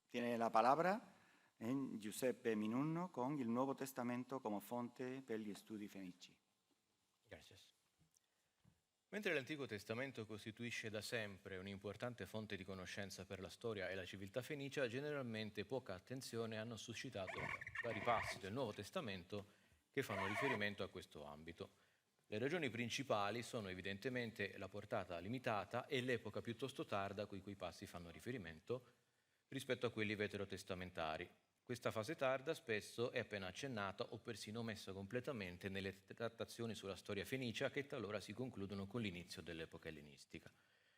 Tiene la palabra Giuseppe Minunno con il Nuovo Testamento come fonte per gli studi fenici. Grazie. Mentre l'Antico Testamento costituisce da sempre un'importante fonte di conoscenza per la storia e la civiltà fenicia, generalmente poca attenzione hanno suscitato vari passi del Nuovo Testamento che fanno riferimento a questo ambito. Le ragioni principali sono evidentemente la portata limitata e l'epoca piuttosto tarda a cui quei passi fanno riferimento rispetto a quelli veterotestamentari. Questa fase tarda spesso è appena accennata o persino omessa completamente nelle trattazioni sulla storia fenicia che talora si concludono con l'inizio dell'epoca ellenistica.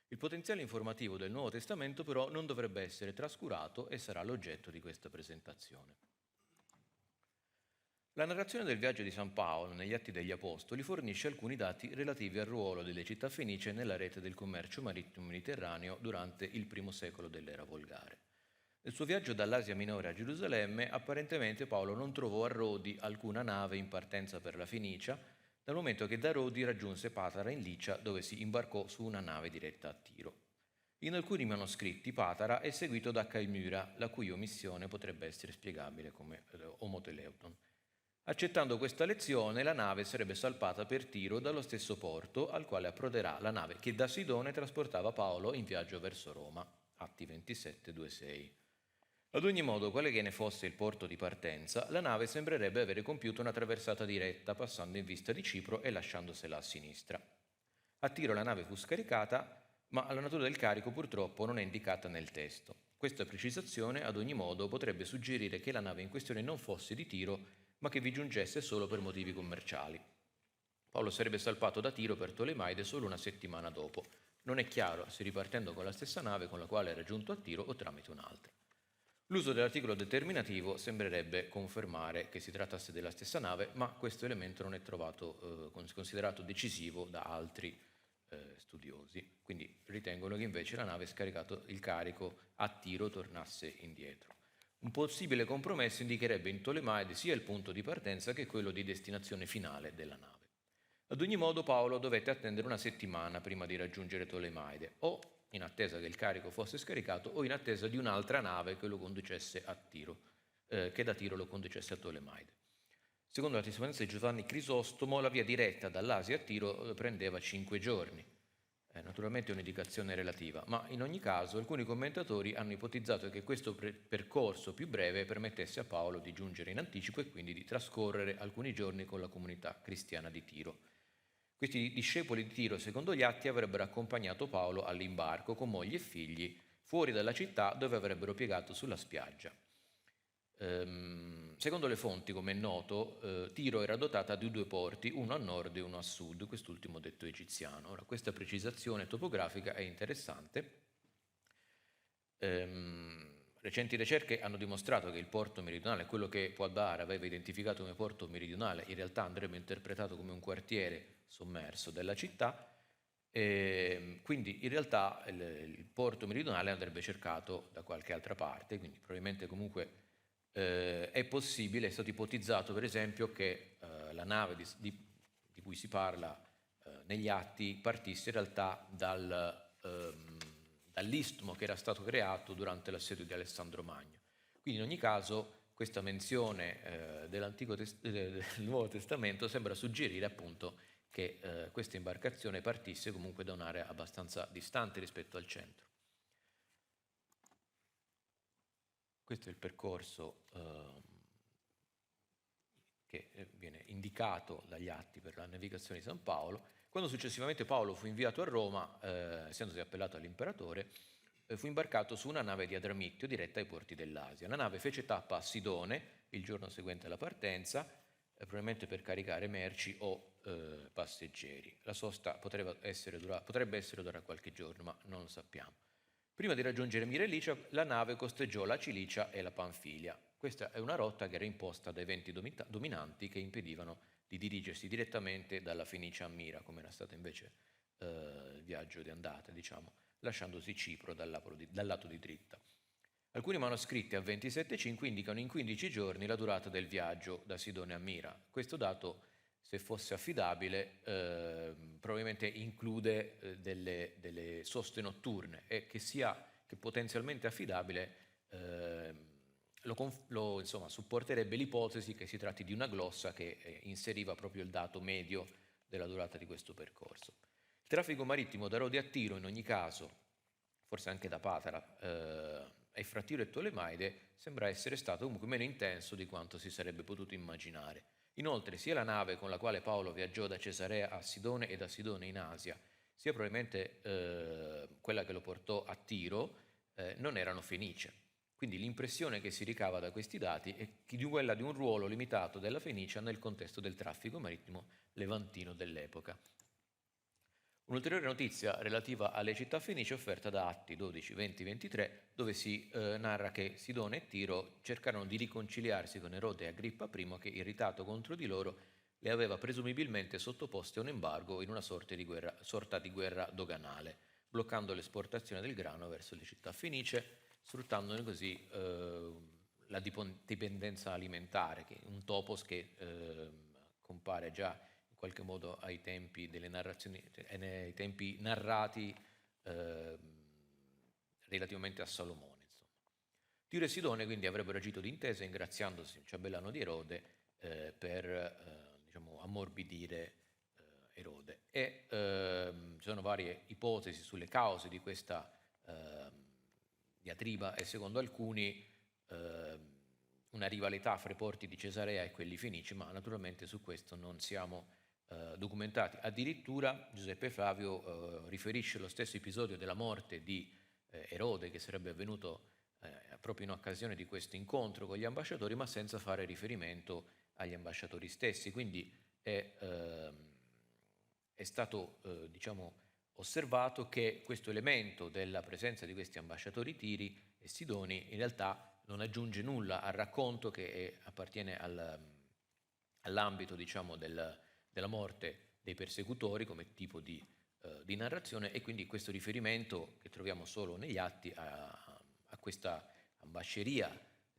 Il potenziale informativo del Nuovo Testamento però non dovrebbe essere trascurato e sarà l'oggetto di questa presentazione. La narrazione del viaggio di San Paolo negli Atti degli Apostoli fornisce alcuni dati relativi al ruolo delle città fenicie nella rete del commercio marittimo mediterraneo durante il I secolo dell'era volgare. Nel suo viaggio dall'Asia Minore a Gerusalemme, apparentemente Paolo non trovò a Rodi alcuna nave in partenza per la Fenicia, dal momento che da Rodi raggiunse Patara in Licia, dove si imbarcò su una nave diretta a Tiro. In alcuni manoscritti Patara è seguito da Caimura, la cui omissione potrebbe essere spiegabile come omoteleuton. Accettando questa lezione, la nave sarebbe salpata per Tiro dallo stesso porto al quale approderà la nave che da Sidone trasportava Paolo in viaggio verso Roma, Atti 27, 2-6. Ad ogni modo, quale che ne fosse il porto di partenza, la nave sembrerebbe avere compiuto una traversata diretta, passando in vista di Cipro e lasciandosela a sinistra. A Tiro la nave fu scaricata, ma la natura del carico purtroppo non è indicata nel testo. Questa precisazione, ad ogni modo, potrebbe suggerire che la nave in questione non fosse di Tiro, ma che vi giungesse solo per motivi commerciali. Paolo sarebbe salpato da Tiro per Tolemaide solo una settimana dopo. Non è chiaro se ripartendo con la stessa nave con la quale era giunto a Tiro o tramite un'altra. L'uso dell'articolo determinativo sembrerebbe confermare che si trattasse della stessa nave, ma questo elemento non è considerato decisivo da altri studiosi. Quindi ritengono che invece la nave scaricato il carico a Tiro tornasse indietro. Un possibile compromesso indicherebbe in Tolemaide sia il punto di partenza che quello di destinazione finale della nave. Ad ogni modo Paolo dovette attendere una settimana prima di raggiungere Tolemaide, o in attesa che il carico fosse scaricato o in attesa di un'altra nave che lo conducesse a Tiro, che da Tiro lo conducesse a Tolemaide. Secondo la testimonianza di Giovanni Crisostomo, la via diretta dall'Asia a Tiro prendeva 5 giorni. Naturalmente è un'indicazione relativa, ma in ogni caso alcuni commentatori hanno ipotizzato che questo percorso più breve permettesse a Paolo di giungere in anticipo e quindi di trascorrere alcuni giorni con la comunità cristiana di Tiro. Questi discepoli di Tiro, secondo gli atti, avrebbero accompagnato Paolo all'imbarco con mogli e figli fuori dalla città dove avrebbero piegato sulla spiaggia. Secondo le fonti, come è noto, Tiro era dotata di 2 porti, uno a nord e uno a sud, quest'ultimo detto egiziano. Ora, questa precisazione topografica è interessante. Recenti ricerche hanno dimostrato che il porto meridionale, quello che Poidar aveva identificato come porto meridionale, in realtà andrebbe interpretato come un quartiere sommerso della città, e quindi in realtà il porto meridionale andrebbe cercato da qualche altra parte, quindi probabilmente comunque è possibile, è stato ipotizzato per esempio che la nave di cui si parla negli atti partisse in realtà dall'istmo che era stato creato durante l'assedio di Alessandro Magno. Quindi in ogni caso questa menzione del Nuovo Testamento sembra suggerire appunto che questa imbarcazione partisse comunque da un'area abbastanza distante rispetto al centro. Questo è il percorso che viene indicato dagli atti per la navigazione di San Paolo. Quando successivamente Paolo fu inviato a Roma, essendosi appellato all'imperatore, fu imbarcato su una nave di Adramitio diretta ai porti dell'Asia. La nave fece tappa a Sidone il giorno seguente alla partenza, probabilmente per caricare merci o passeggeri. La sosta potrebbe essere durata qualche giorno, ma non lo sappiamo. Prima di raggiungere Mirelicia, la nave costeggiò la Cilicia e la Panfilia. Questa è una rotta che era imposta dai venti dominanti che impedivano di dirigersi direttamente dalla Fenicia a Mira, come era stato invece il viaggio di andata, diciamo, lasciandosi Cipro dal lato di dritta. Alcuni manoscritti a 27,5 indicano in 15 giorni la durata del viaggio da Sidone a Mira. Questo dato, se fosse affidabile, probabilmente include delle soste notturne, e che sia che potenzialmente affidabile insomma, supporterebbe l'ipotesi che si tratti di una glossa che inseriva proprio il dato medio della durata di questo percorso. Il traffico marittimo da Rode a Tiro, in ogni caso, forse anche da Patara, e fra Tiro e Tolemaide, sembra essere stato comunque meno intenso di quanto si sarebbe potuto immaginare. Inoltre, sia la nave con la quale Paolo viaggiò da Cesarea a Sidone e da Sidone in Asia, sia probabilmente quella che lo portò a Tiro, non erano fenicie. Quindi l'impressione che si ricava da questi dati è quella di un ruolo limitato della Fenicia nel contesto del traffico marittimo levantino dell'epoca. Un'ulteriore notizia relativa alle città fenicie è offerta da Atti 12, 20, 23, dove si narra che Sidone e Tiro cercarono di riconciliarsi con Erode e Agrippa I, che, irritato contro di loro, le aveva presumibilmente sottoposte a un embargo in una sorta di guerra doganale, bloccando l'esportazione del grano verso le città fenicie, sfruttandone così la dipendenza alimentare, che è un topos che compare già in qualche modo ai tempi delle narrazioni, nei tempi narrati relativamente a Salomone. Insomma. Tiro e Sidone quindi avrebbero agito d'intesa ingraziandosi il ciambellano di Erode per diciamo, ammorbidire Erode. E ci sono varie ipotesi sulle cause di questa diatriba e secondo alcuni una rivalità fra i porti di Cesarea e quelli fenici, ma naturalmente su questo non siamo documentati. Addirittura Giuseppe Flavio riferisce lo stesso episodio della morte di Erode, che sarebbe avvenuto proprio in occasione di questo incontro con gli ambasciatori, ma senza fare riferimento agli ambasciatori stessi. Quindi è stato diciamo, osservato che questo elemento della presenza di questi ambasciatori tiri e sidoni in realtà non aggiunge nulla al racconto che appartiene all'ambito diciamo, della morte dei persecutori come tipo di narrazione, e quindi questo riferimento che troviamo solo negli atti a questa ambasceria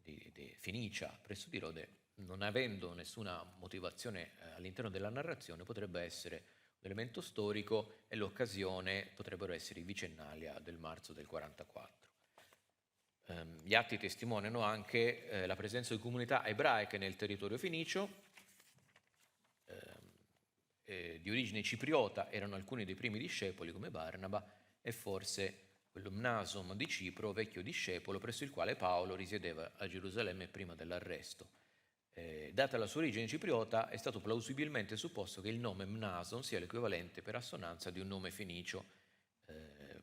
di Fenicia presso di Rode, non avendo nessuna motivazione all'interno della narrazione, potrebbe essere un elemento storico e l'occasione potrebbero essere i vicennalia del marzo del 44. Gli atti testimoniano anche la presenza di comunità ebraiche nel territorio fenicio, di origine cipriota, erano alcuni dei primi discepoli come Barnaba e forse quello Mnason di Cipro, vecchio discepolo presso il quale Paolo risiedeva a Gerusalemme prima dell'arresto. Data la sua origine cipriota, è stato plausibilmente supposto che il nome Mnason sia l'equivalente per assonanza di un nome fenicio,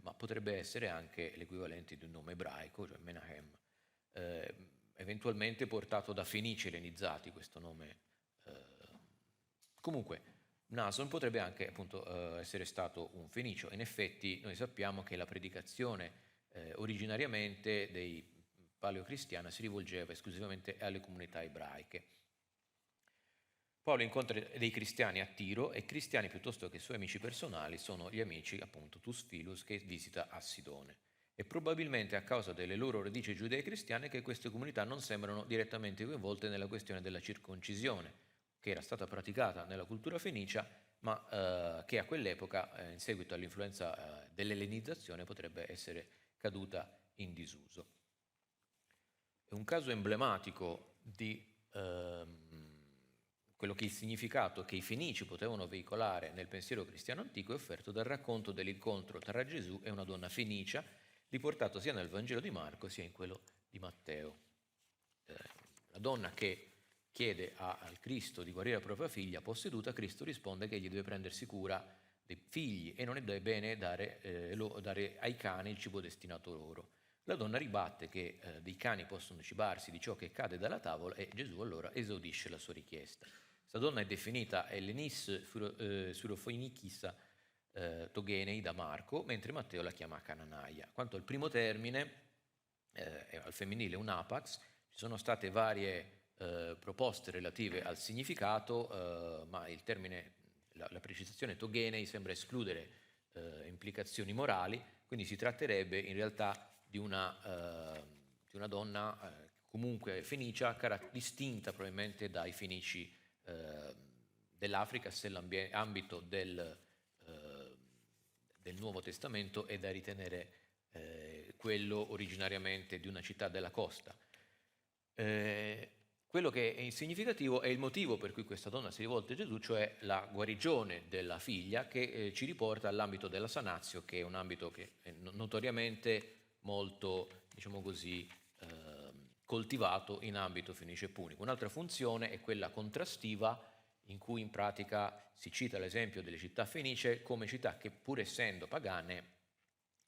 ma potrebbe essere anche l'equivalente di un nome ebraico, cioè Menahem, eventualmente portato da fenici ellenizzati questo nome. Comunque, Mnason potrebbe anche appunto essere stato un fenicio. In effetti noi sappiamo che la predicazione originariamente dei paleocristiana si rivolgeva esclusivamente alle comunità ebraiche. Paolo incontra dei cristiani a Tiro e cristiani piuttosto che suoi amici personali sono gli amici appunto Tusfilus che visita a Sidone. È probabilmente a causa delle loro radici giudeo-cristiane che queste comunità non sembrano direttamente coinvolte nella questione della circoncisione, che era stata praticata nella cultura fenicia, ma che a quell'epoca, in seguito all'influenza dell'ellenizzazione, potrebbe essere caduta in disuso. È un caso emblematico di quello che è il significato che i fenici potevano veicolare nel pensiero cristiano antico è offerto dal racconto dell'incontro tra Gesù e una donna fenicia, riportato sia nel Vangelo di Marco sia in quello di Matteo. La donna che chiede al Cristo di guarire la propria figlia posseduta, Cristo risponde che egli deve prendersi cura dei figli e non è bene dare ai cani il cibo destinato loro. La donna ribatte che dei cani possono cibarsi di ciò che cade dalla tavola e Gesù allora esaudisce la sua richiesta. Questa donna è definita Ellenis Surofoinikissa Togenei da Marco, mentre Matteo la chiama Cananaia. Quanto al primo termine, al femminile un apax, ci sono state varie proposte relative al significato, ma il termine, la precisazione Togenei sembra escludere implicazioni morali, quindi si tratterebbe in realtà di una donna comunque fenicia, distinta probabilmente dai fenici dell'Africa, se l'ambito del Nuovo Testamento è da ritenere quello originariamente di una città della costa. Quello che è significativo è il motivo per cui questa donna si rivolta a Gesù, cioè la guarigione della figlia, che ci riporta all'ambito della sanazio, che è un ambito che è notoriamente molto, diciamo così, coltivato in ambito fenice-punico. Un'altra funzione è quella contrastiva, in cui in pratica si cita l'esempio delle città fenicie come città che, pur essendo pagane,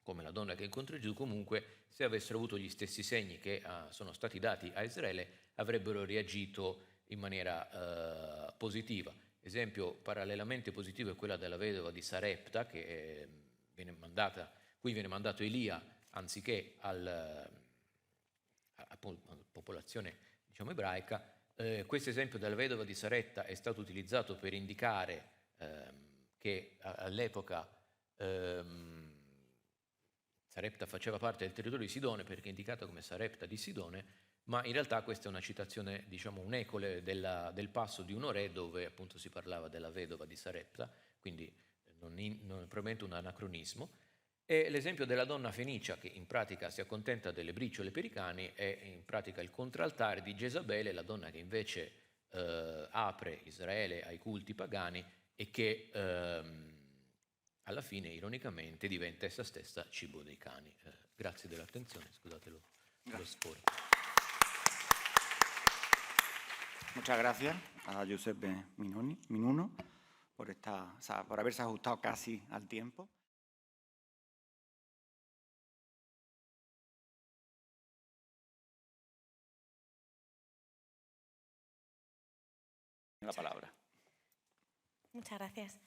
come la donna che incontra Gesù, comunque se avessero avuto gli stessi segni che sono stati dati a Israele avrebbero reagito in maniera positiva. Esempio parallelamente positivo è quella della vedova di Sarepta, che cui viene mandato Elia anziché alla popolazione, diciamo, ebraica. Questo esempio della vedova di Sarepta è stato utilizzato per indicare che all'epoca Sarepta faceva parte del territorio di Sidone, perché è indicata come Sarepta di Sidone, ma in realtà questa è una citazione, diciamo un eco del passo di uno re, dove appunto si parlava della vedova di Sarepta, quindi non è probabilmente un anacronismo. E l'esempio della donna fenicia, che in pratica si accontenta delle briciole per i cani, è in pratica il contraltare di Gesabele, la donna che invece apre Israele ai culti pagani e che alla fine, ironicamente, diventa essa stessa cibo dei cani. Grazie dell'attenzione, scusate lo sforo. Muchas gracias a Giuseppe Minuno por haberse ajustado casi al tiempo. La palabra. Muchas gracias.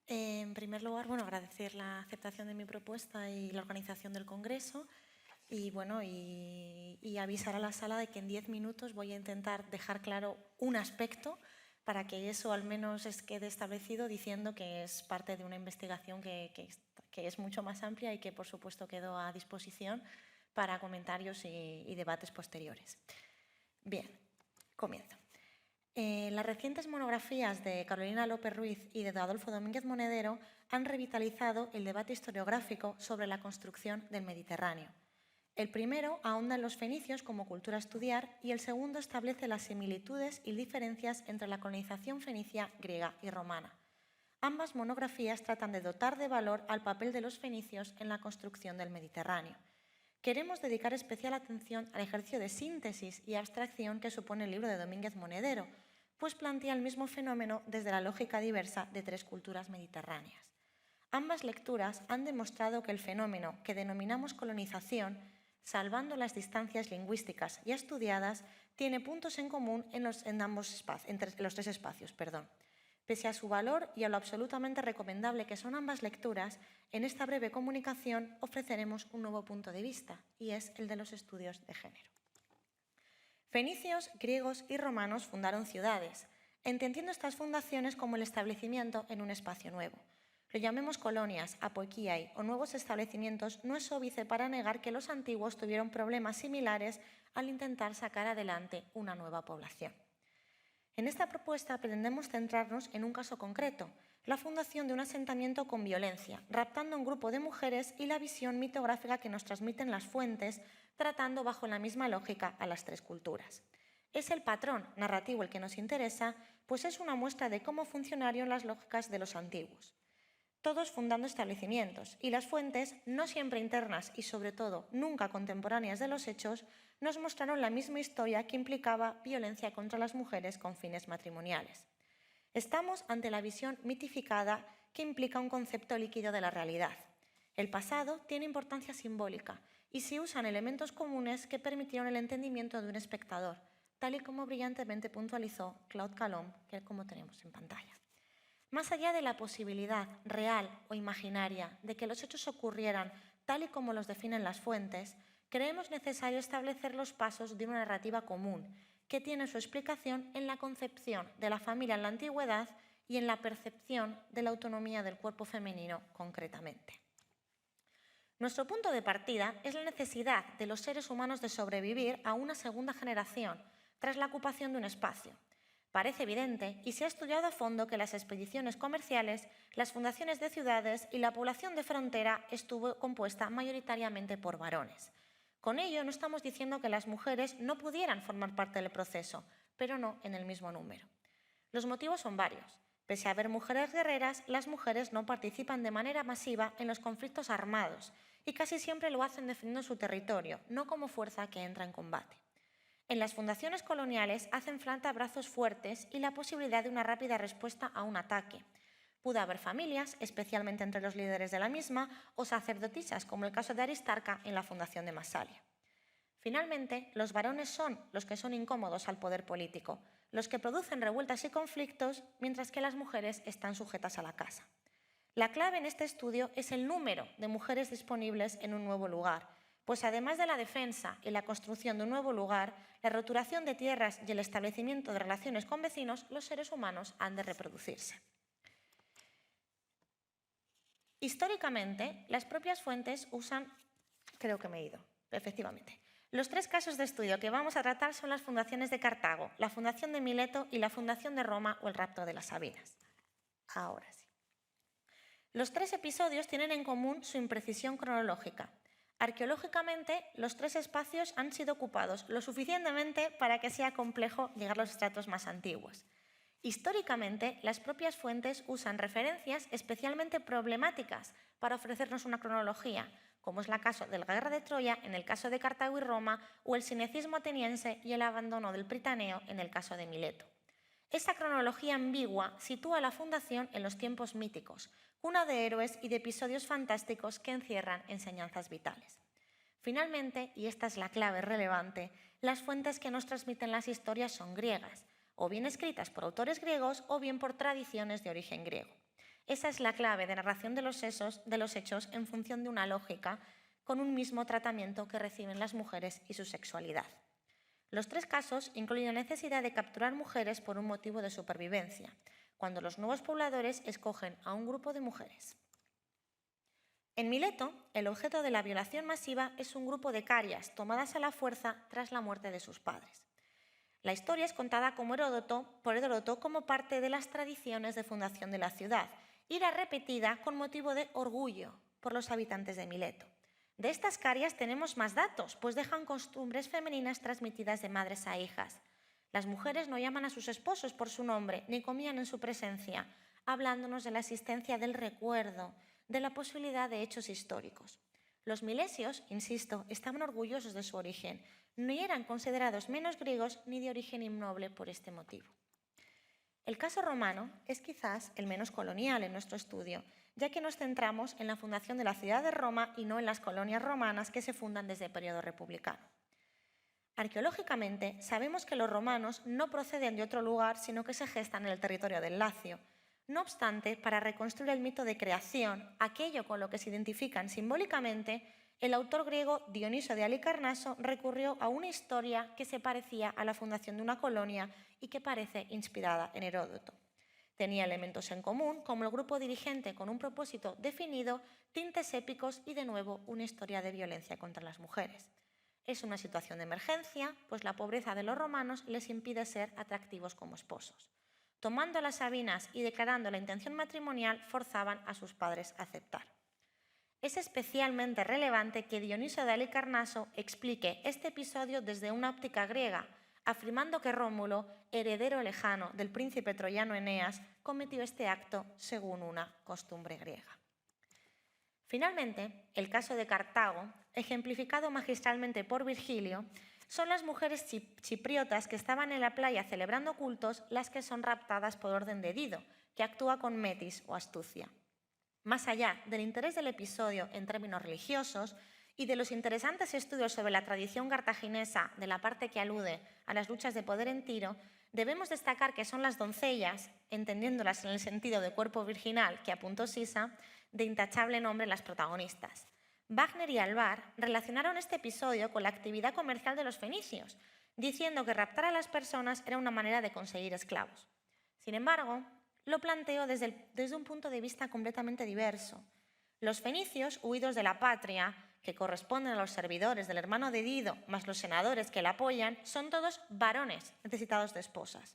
En primer lugar, agradecer la aceptación de mi propuesta y la organización del Congreso y avisar a la sala de que en 10 minutos voy a intentar dejar claro un aspecto para que eso al menos quede establecido, diciendo que es parte de una investigación que es mucho más amplia y que por supuesto quedo a disposición para comentarios y debates posteriores. Bien, comienzo. Las recientes monografías de Carolina López Ruiz y de Adolfo Domínguez Monedero han revitalizado el debate historiográfico sobre la construcción del Mediterráneo. El primero ahonda en los fenicios como cultura a estudiar y el segundo establece las similitudes y diferencias entre la colonización fenicia, griega y romana. Ambas monografías tratan de dotar de valor al papel de los fenicios en la construcción del Mediterráneo. Queremos dedicar especial atención al ejercicio de síntesis y abstracción que supone el libro de Domínguez Monedero, pues plantea el mismo fenómeno desde la lógica diversa de tres culturas mediterráneas. Ambas lecturas han demostrado que el fenómeno que denominamos colonización, salvando las distancias lingüísticas ya estudiadas, tiene puntos en común entre los tres espacios. Pese a su valor y a lo absolutamente recomendable que son ambas lecturas, en esta breve comunicación ofreceremos un nuevo punto de vista, y es el de los estudios de género. Fenicios, griegos y romanos fundaron ciudades, entendiendo estas fundaciones como el establecimiento en un espacio nuevo. Lo llamemos colonias, apoikiai o nuevos establecimientos, no es óbice para negar que los antiguos tuvieron problemas similares al intentar sacar adelante una nueva población. En esta propuesta pretendemos centrarnos en un caso concreto, la fundación de un asentamiento con violencia, raptando a un grupo de mujeres y la visión mitográfica que nos transmiten las fuentes, tratando bajo la misma lógica a las tres culturas. Es el patrón narrativo el que nos interesa, pues es una muestra de cómo funcionaron las lógicas de los antiguos. Todos fundando establecimientos, y las fuentes, no siempre internas y sobre todo nunca contemporáneas de los hechos, nos mostraron la misma historia que implicaba violencia contra las mujeres con fines matrimoniales. Estamos ante la visión mitificada que implica un concepto líquido de la realidad. El pasado tiene importancia simbólica y se usan elementos comunes que permitieron el entendimiento de un espectador, tal y como brillantemente puntualizó Claude Calom, que como tenemos en pantalla. Más allá de la posibilidad real o imaginaria de que los hechos ocurrieran tal y como los definen las fuentes, creemos necesario establecer los pasos de una narrativa común, que tiene su explicación en la concepción de la familia en la antigüedad y en la percepción de la autonomía del cuerpo femenino concretamente. Nuestro punto de partida es la necesidad de los seres humanos de sobrevivir a una segunda generación tras la ocupación de un espacio. Parece evidente y se ha estudiado a fondo que las expediciones comerciales, las fundaciones de ciudades y la población de frontera estuvo compuesta mayoritariamente por varones. Con ello no estamos diciendo que las mujeres no pudieran formar parte del proceso, pero no en el mismo número. Los motivos son varios. Pese a haber mujeres guerreras, las mujeres no participan de manera masiva en los conflictos armados y casi siempre lo hacen defendiendo su territorio, no como fuerza que entra en combate. En las fundaciones coloniales hacen falta brazos fuertes y la posibilidad de una rápida respuesta a un ataque. Pudo haber familias, especialmente entre los líderes de la misma, o sacerdotisas, como el caso de Aristarca en la fundación de Masalia. Finalmente, los varones son los que son incómodos al poder político, los que producen revueltas y conflictos, mientras que las mujeres están sujetas a la casa. La clave en este estudio es el número de mujeres disponibles en un nuevo lugar, pues además de la defensa y la construcción de un nuevo lugar, la roturación de tierras y el establecimiento de relaciones con vecinos, los seres humanos han de reproducirse. Históricamente, las propias fuentes usan... Creo que me he ido, efectivamente. Los 3 casos de estudio que vamos a tratar son las fundaciones de Cartago, la fundación de Mileto y la fundación de Roma o el rapto de las Sabinas. Ahora sí. Los 3 episodios tienen en común su imprecisión cronológica. Arqueológicamente, los 3 espacios han sido ocupados lo suficientemente para que sea complejo llegar a los estratos más antiguos. Históricamente, las propias fuentes usan referencias especialmente problemáticas para ofrecernos una cronología, como es el caso de la Guerra de Troya en el caso de Cartago y Roma, o el cinecismo ateniense y el abandono del Pritaneo en el caso de Mileto. Esta cronología ambigua sitúa la fundación en los tiempos míticos, cuna de héroes y de episodios fantásticos que encierran enseñanzas vitales. Finalmente, y esta es la clave relevante, las fuentes que nos transmiten las historias son griegas, o bien escritas por autores griegos o bien por tradiciones de origen griego. Esa es la clave de narración de los hechos en función de una lógica, con un mismo tratamiento que reciben las mujeres y su sexualidad. Los 3 casos incluyen la necesidad de capturar mujeres por un motivo de supervivencia, cuando los nuevos pobladores escogen a un grupo de mujeres. En Mileto, el objeto de la violación masiva es un grupo de carias tomadas a la fuerza tras la muerte de sus padres. La historia es contada por Heródoto como parte de las tradiciones de fundación de la ciudad y era repetida con motivo de orgullo por los habitantes de Mileto. De estas carias tenemos más datos, pues dejan costumbres femeninas transmitidas de madres a hijas. Las mujeres no llaman a sus esposos por su nombre ni comían en su presencia, hablándonos de la existencia del recuerdo, de la posibilidad de hechos históricos. Los milesios, insisto, estaban orgullosos de su origen, ni eran considerados menos griegos ni de origen innoble por este motivo. El caso romano es quizás el menos colonial en nuestro estudio, ya que nos centramos en la fundación de la ciudad de Roma y no en las colonias romanas que se fundan desde el periodo republicano. Arqueológicamente, sabemos que los romanos no proceden de otro lugar, sino que se gestan en el territorio del Lacio. No obstante, para reconstruir el mito de creación, aquello con lo que se identifican simbólicamente, el autor griego Dioniso de Halicarnaso recurrió a una historia que se parecía a la fundación de una colonia y que parece inspirada en Heródoto. Tenía elementos en común, como el grupo dirigente con un propósito definido, tintes épicos y, de nuevo, una historia de violencia contra las mujeres. Es una situación de emergencia, pues la pobreza de los romanos les impide ser atractivos como esposos. Tomando a las Sabinas y declarando la intención matrimonial, forzaban a sus padres a aceptar. Es especialmente relevante que Dioniso de Halicarnaso explique este episodio desde una óptica griega, afirmando que Rómulo, heredero lejano del príncipe troyano Eneas, cometió este acto según una costumbre griega. Finalmente, el caso de Cartago, ejemplificado magistralmente por Virgilio, son las mujeres chipriotas que estaban en la playa celebrando cultos las que son raptadas por orden de Dido, que actúa con metis o astucia. Más allá del interés del episodio en términos religiosos y de los interesantes estudios sobre la tradición cartaginesa de la parte que alude a las luchas de poder en Tiro, debemos destacar que son las doncellas, entendiéndolas en el sentido de cuerpo virginal que apuntó Sisa, de intachable nombre las protagonistas. Wagner y Alvar relacionaron este episodio con la actividad comercial de los fenicios, diciendo que raptar a las personas era una manera de conseguir esclavos. Sin embargo, lo planteo desde un punto de vista completamente diverso. Los fenicios, huidos de la patria, que corresponden a los servidores del hermano de Dido, más los senadores que la apoyan, son todos varones necesitados de esposas.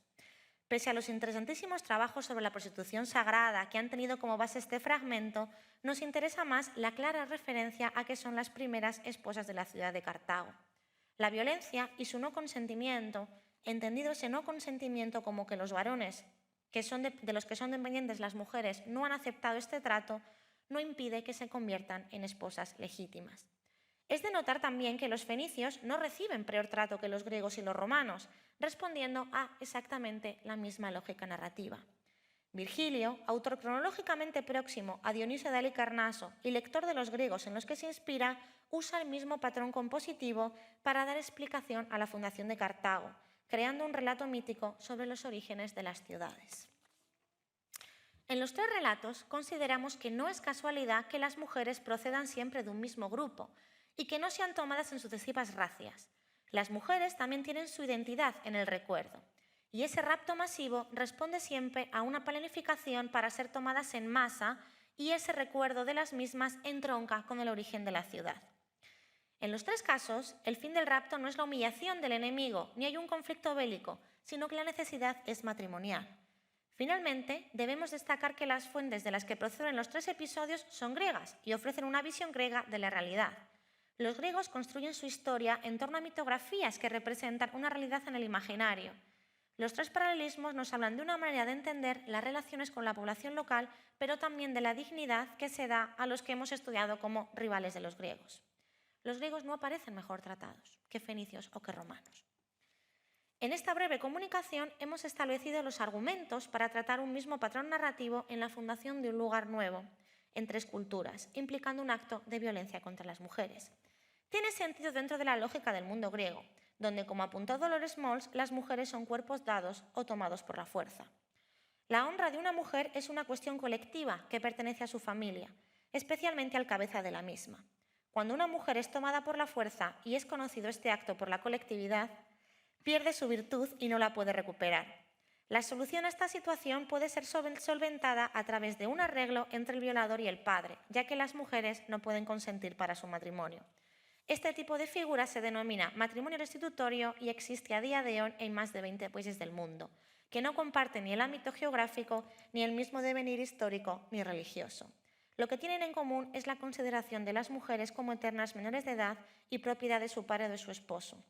Pese a los interesantísimos trabajos sobre la prostitución sagrada que han tenido como base este fragmento, nos interesa más la clara referencia a que son las primeras esposas de la ciudad de Cartago. La violencia y su no consentimiento, entendido ese no consentimiento como que los varones de los que son dependientes las mujeres no han aceptado este trato, no impide que se conviertan en esposas legítimas. Es de notar también que los fenicios no reciben peor trato que los griegos y los romanos, respondiendo a exactamente la misma lógica narrativa. Virgilio, autor cronológicamente próximo a Dionisio de Halicarnaso y lector de los griegos en los que se inspira, usa el mismo patrón compositivo para dar explicación a la fundación de Cartago, creando un relato mítico sobre los orígenes de las ciudades. En los tres relatos consideramos que no es casualidad que las mujeres procedan siempre de un mismo grupo y que no sean tomadas en sucesivas racias. Las mujeres también tienen su identidad en el recuerdo, y ese rapto masivo responde siempre a una planificación para ser tomadas en masa, y ese recuerdo de las mismas entronca con el origen de la ciudad. En los tres casos, el fin del rapto no es la humillación del enemigo, ni hay un conflicto bélico, sino que la necesidad es matrimonial. Finalmente, debemos destacar que las fuentes de las que proceden los tres episodios son griegas y ofrecen una visión griega de la realidad. Los griegos construyen su historia en torno a mitografías que representan una realidad en el imaginario. Los tres paralelismos nos hablan de una manera de entender las relaciones con la población local, pero también de la dignidad que se da a los que hemos estudiado como rivales de los griegos. Los griegos no aparecen mejor tratados que fenicios o que romanos. En esta breve comunicación hemos establecido los argumentos para tratar un mismo patrón narrativo en la fundación de un lugar nuevo, en tres culturas, implicando un acto de violencia contra las mujeres. Tiene sentido dentro de la lógica del mundo griego, donde, como apuntó Dolores Mols, las mujeres son cuerpos dados o tomados por la fuerza. La honra de una mujer es una cuestión colectiva que pertenece a su familia, especialmente al cabeza de la misma. Cuando una mujer es tomada por la fuerza y es conocido este acto por la colectividad, pierde su virtud y no la puede recuperar. La solución a esta situación puede ser solventada a través de un arreglo entre el violador y el padre, ya que las mujeres no pueden consentir para su matrimonio. Este tipo de figura se denomina matrimonio restitutorio y existe a día de hoy en más de 20 países del mundo, que no comparten ni el ámbito geográfico, ni el mismo devenir histórico ni religioso. Lo que tienen en común es la consideración de las mujeres como eternas menores de edad y propiedad de su padre o de su esposo,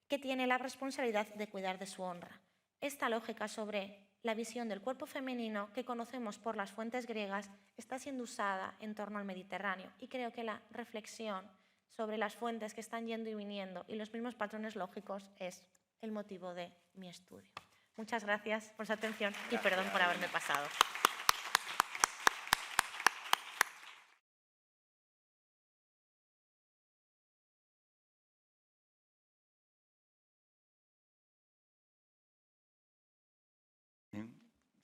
que tiene la responsabilidad de cuidar de su honra. Esta lógica sobre la visión del cuerpo femenino que conocemos por las fuentes griegas está siendo usada en torno al Mediterráneo, y creo que la reflexión sobre las fuentes que están yendo y viniendo y los mismos patrones lógicos es el motivo de mi estudio. Muchas gracias por su atención y perdón por haberme pasado.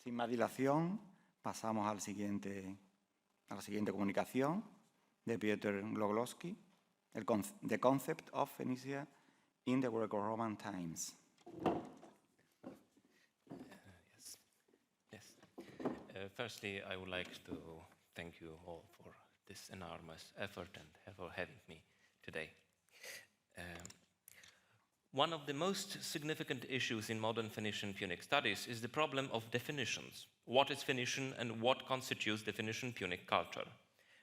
Sin más dilación, pasamos a la siguiente comunicación de Piotr Gloglowski, The Concept of Phoenicia in the Greco-Roman Times. Yes. Firstly, I would like to thank you all for this enormous effort and for having me today. One of the most significant issues in modern Phoenician Punic studies is the problem of definitions. What is Phoenician and what constitutes the Phoenician Punic culture?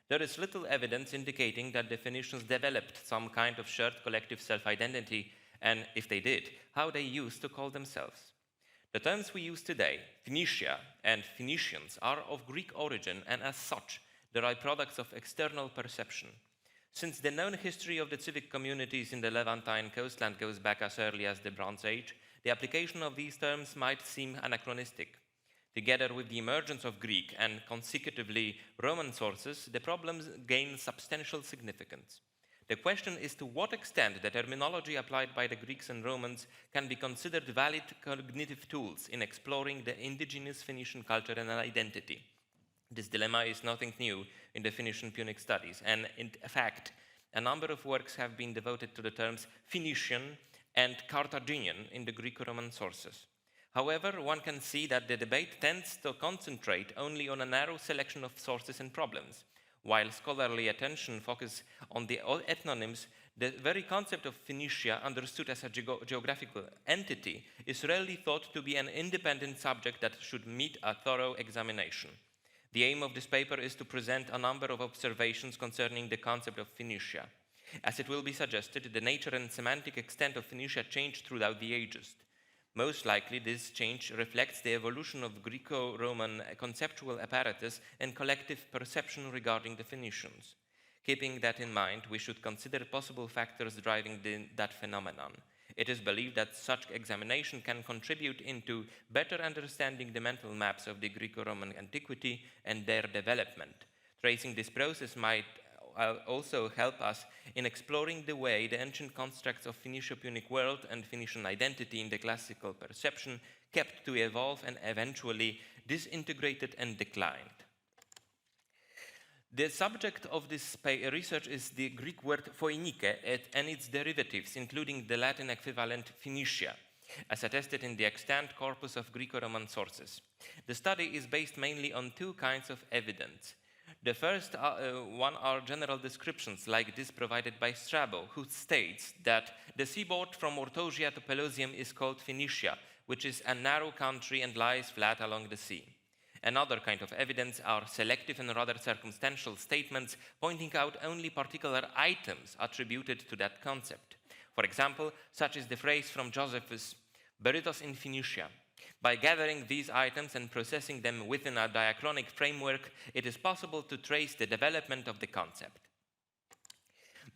There is little evidence indicating that the Phoenicians developed some kind of shared collective self-identity, and if they did, how they used to call themselves. The terms we use today, Phoenicia and Phoenicians, are of Greek origin and as such, derive products of external perception. Since the known history of the civic communities in the Levantine coastland goes back as early as the Bronze Age, the application of these terms might seem anachronistic. Together with the emergence of Greek and consecutively Roman sources, the problems gain substantial significance. The question is to what extent the terminology applied by the Greeks and Romans can be considered valid cognitive tools in exploring the indigenous Phoenician culture and identity. This dilemma is nothing new in the Phoenician Punic studies, and in fact, a number of works have been devoted to the terms Phoenician and Carthaginian in the Greek-Roman sources. However, one can see that the debate tends to concentrate only on a narrow selection of sources and problems. While scholarly attention focuses on the ethnonyms, The very concept of Phoenicia, understood as a geographical entity, is rarely thought to be an independent subject that should meet a thorough examination. The aim of this paper is to present a number of observations concerning the concept of Phoenicia. As it will be suggested, the nature and semantic extent of Phoenicia changed throughout the ages. Most likely, this change reflects the evolution of Greco-Roman conceptual apparatus and collective perception regarding the Phoenicians. Keeping that in mind, we should consider possible factors driving that phenomenon. It is believed that such examination can contribute into better understanding the mental maps of the Greco-Roman antiquity and their development. Tracing this process might also help us in exploring the way the ancient constructs of Phoenicio-Punic world and Phoenician identity in the classical perception kept to evolve and eventually disintegrated and declined. The subject of this research is the Greek word Phoenike and its derivatives, including the Latin equivalent Phoenicia, as attested in the extant corpus of Greco-Roman sources. The study is based mainly on two kinds of evidence. The first one are general descriptions like this provided by Strabo, who states that the seaboard from Orthosia to Pelusium is called Phoenicia, which is a narrow country and lies flat along the sea. Another kind of evidence are selective and rather circumstantial statements pointing out only particular items attributed to that concept. For example, such is the phrase from Josephus, Berytos in Phoenicia. By gathering these items and processing them within a diachronic framework, it is possible to trace the development of the concept.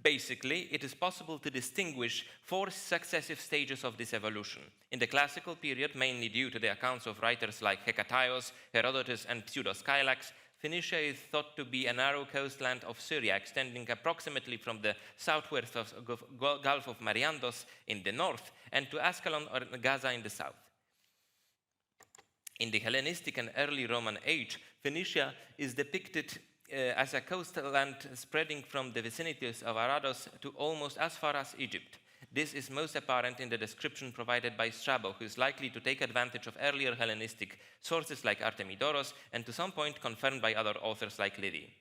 Basically, it is possible to distinguish four successive stages of this evolution. In the classical period, mainly due to the accounts of writers like Hecataios, Herodotus, and Pseudo-Skylax, Phoenicia is thought to be a narrow coastland of Syria, extending approximately from the southwest of Gulf of Mariandos in the north and to Ascalon or Gaza in the south. In the Hellenistic and early Roman age, Phoenicia is depicted as a coastal land spreading from the vicinities of Arados to almost as far as Egypt. This is most apparent in the description provided by Strabo, who is likely to take advantage of earlier Hellenistic sources like Artemidoros and to some point confirmed by other authors like Livy.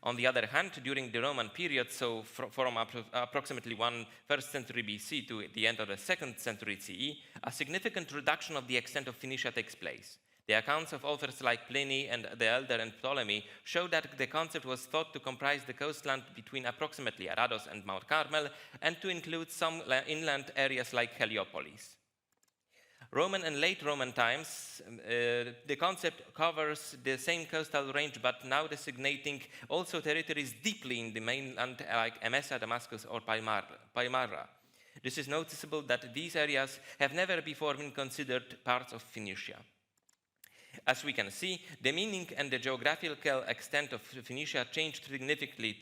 On the other hand, during the Roman period, so from approximately 1st century BC to the end of the 2nd century CE, a significant reduction of the extent of Phoenicia takes place. The accounts of authors like Pliny and the Elder and Ptolemy show that the concept was thought to comprise the coastland between approximately Arados and Mount Carmel and to include some inland areas like Heliopolis. Roman and late Roman times, the concept covers the same coastal range, but now designating also territories deeply in the mainland like Emesa, Damascus, or Palmyra. This is noticeable that these areas have never before been considered parts of Phoenicia. As we can see, the meaning and the geographical extent of Phoenicia changed significantly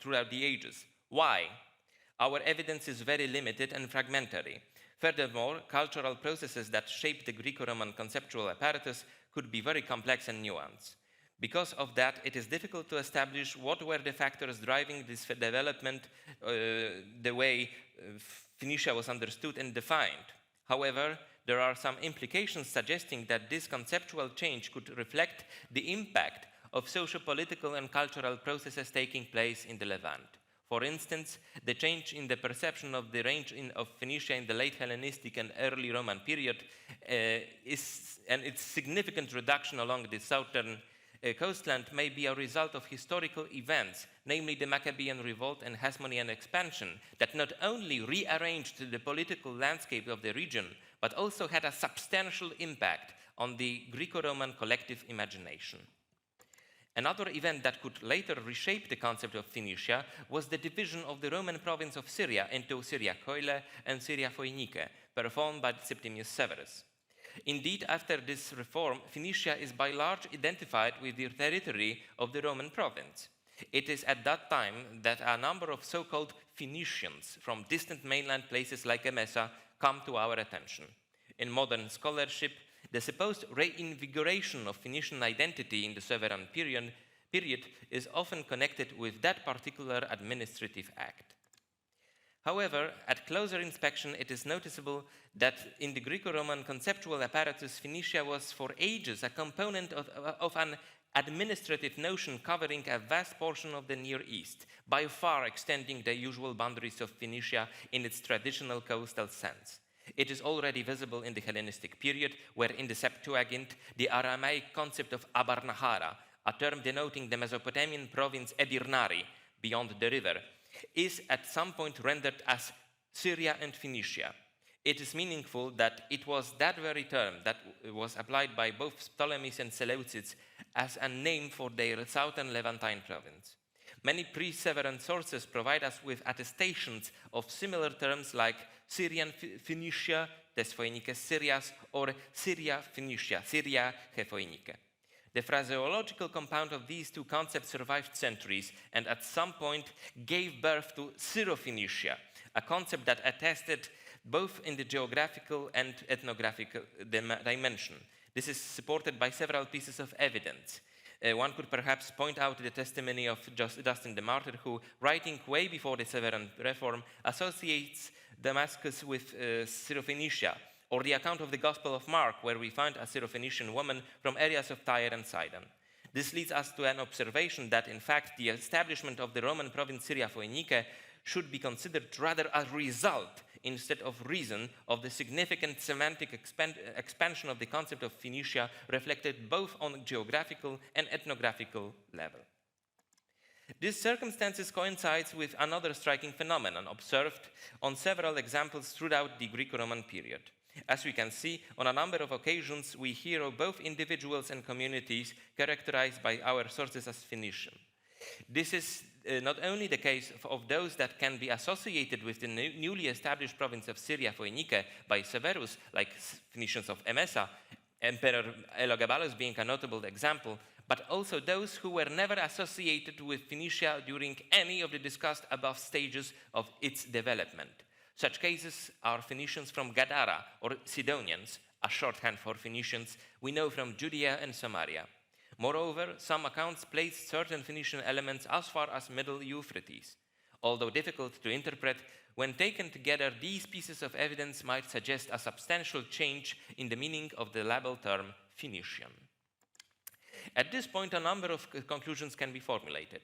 throughout the ages. Why? Our evidence is very limited and fragmentary. Furthermore, cultural processes that shape the Greco-Roman conceptual apparatus could be very complex and nuanced. Because of that, it is difficult to establish what were the factors driving this development, the way Phoenicia was understood and defined. However, there are some implications suggesting that this conceptual change could reflect the impact of socio-political and cultural processes taking place in the Levant. For instance, the change in the perception of the range of Phoenicia in the late Hellenistic and early Roman period and its significant reduction along the southern coastland may be a result of historical events, namely the Maccabean revolt and Hasmonean expansion, that not only rearranged the political landscape of the region, but also had a substantial impact on the Greco-Roman collective imagination. Another event that could later reshape the concept of Phoenicia was the division of the Roman province of Syria into Syria Coele and Syria Phoenike, performed by Septimius Severus. Indeed, after this reform, Phoenicia is by large identified with the territory of the Roman province. It is at that time that a number of so-called Phoenicians from distant mainland places like Emesa come to our attention. In modern scholarship, the supposed reinvigoration of Phoenician identity in the sovereign period is often connected with that particular administrative act. However, at closer inspection, it is noticeable that in the Greco-Roman conceptual apparatus, Phoenicia was for ages a component of an administrative notion covering a vast portion of the Near East, by far extending the usual boundaries of Phoenicia in its traditional coastal sense. It is already visible in the Hellenistic period, where in the Septuagint, the Aramaic concept of Abarnahara, a term denoting the Mesopotamian province Edirnari, beyond the river, is at some point rendered as Syria and Phoenicia. It is meaningful that it was that very term that was applied by both Ptolemies and Seleucids as a name for their southern Levantine province. Many pre-Severan sources provide us with attestations of similar terms like Syrian Phoenicia, Tes Phoenike Syrias, or Syria Phoenicia, Syria Phoenike. The phraseological compound of these two concepts survived centuries and at some point gave birth to Syro-Phoenicia, a concept that attested both in the geographical and ethnographic dimension. This is supported by several pieces of evidence. One could perhaps point out the testimony of Justin the Martyr, who, writing way before the Severan Reform, associates Damascus with Syrophoenicia, or the account of the Gospel of Mark, where we find a Syrophoenician woman from areas of Tyre and Sidon. This leads us to an observation that, in fact, the establishment of the Roman province Syria Phoenice should be considered rather a result instead of reason of the significant semantic expansion of the concept of Phoenicia reflected both on geographical and ethnographical level. This circumstances coincides with another striking phenomenon observed on several examples throughout the Greco-Roman period. As we can see, on a number of occasions we hear of both individuals and communities characterized by our sources as Phoenician. This is not only the case of those that can be associated with the newly established province of Syria Phoenice by Severus, like Phoenicians of Emesa, Emperor Elagabalus being a notable example, but also those who were never associated with Phoenicia during any of the discussed above stages of its development. Such cases are Phoenicians from Gadara, or Sidonians, a shorthand for Phoenicians we know from Judea and Samaria. Moreover, some accounts place certain Phoenician elements as far as Middle Euphrates. Although difficult to interpret, when taken together, these pieces of evidence might suggest a substantial change in the meaning of the label term Phoenician. At this point, a number of conclusions can be formulated.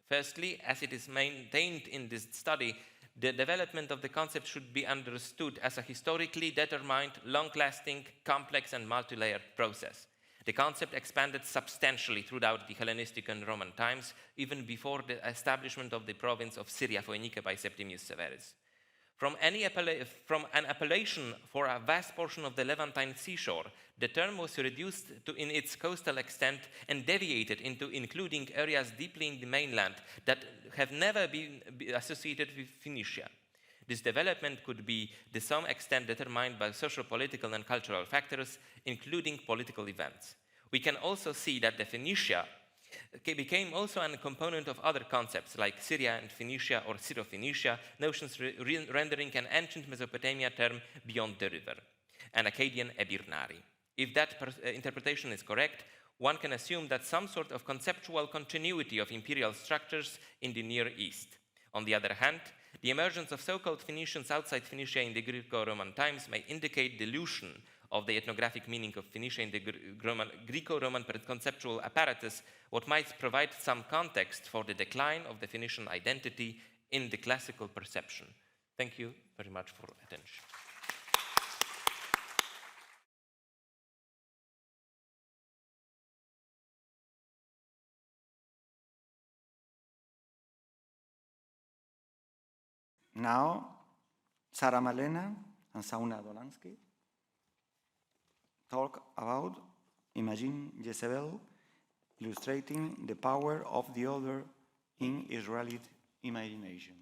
Firstly, as it is maintained in this study, the development of the concept should be understood as a historically determined, long-lasting, complex, and multi-layered process. The concept expanded substantially throughout the Hellenistic and Roman times, even before the establishment of the province of Syria Phoenice by Septimius Severus. From an appellation for a vast portion of the Levantine seashore, the term was reduced in its coastal extent and deviated into including areas deeply in the mainland that have never been associated with Phoenicia. This development could be to some extent determined by socio-political and cultural factors, including political events. We can also see that the Phoenicia became also a component of other concepts like Syria and Phoenicia or Syro-Phoenicia, notions rendering an ancient Mesopotamia term beyond the river, an Akkadian Edirnari. If that interpretation is correct, one can assume that some sort of conceptual continuity of imperial structures in the Near East. On the other hand, the emergence of so-called Phoenicians outside Phoenicia in the Greco-Roman times may indicate dilution of the ethnographic meaning of Phoenicia in the Greco-Roman conceptual apparatus, what might provide some context for the decline of the Phoenician identity in the classical perception. Thank you very much for attention. Now, Sarah Malena and Sauna Dolansky talk about Imagine Jezebel, illustrating the power of the other in Israeli imagination.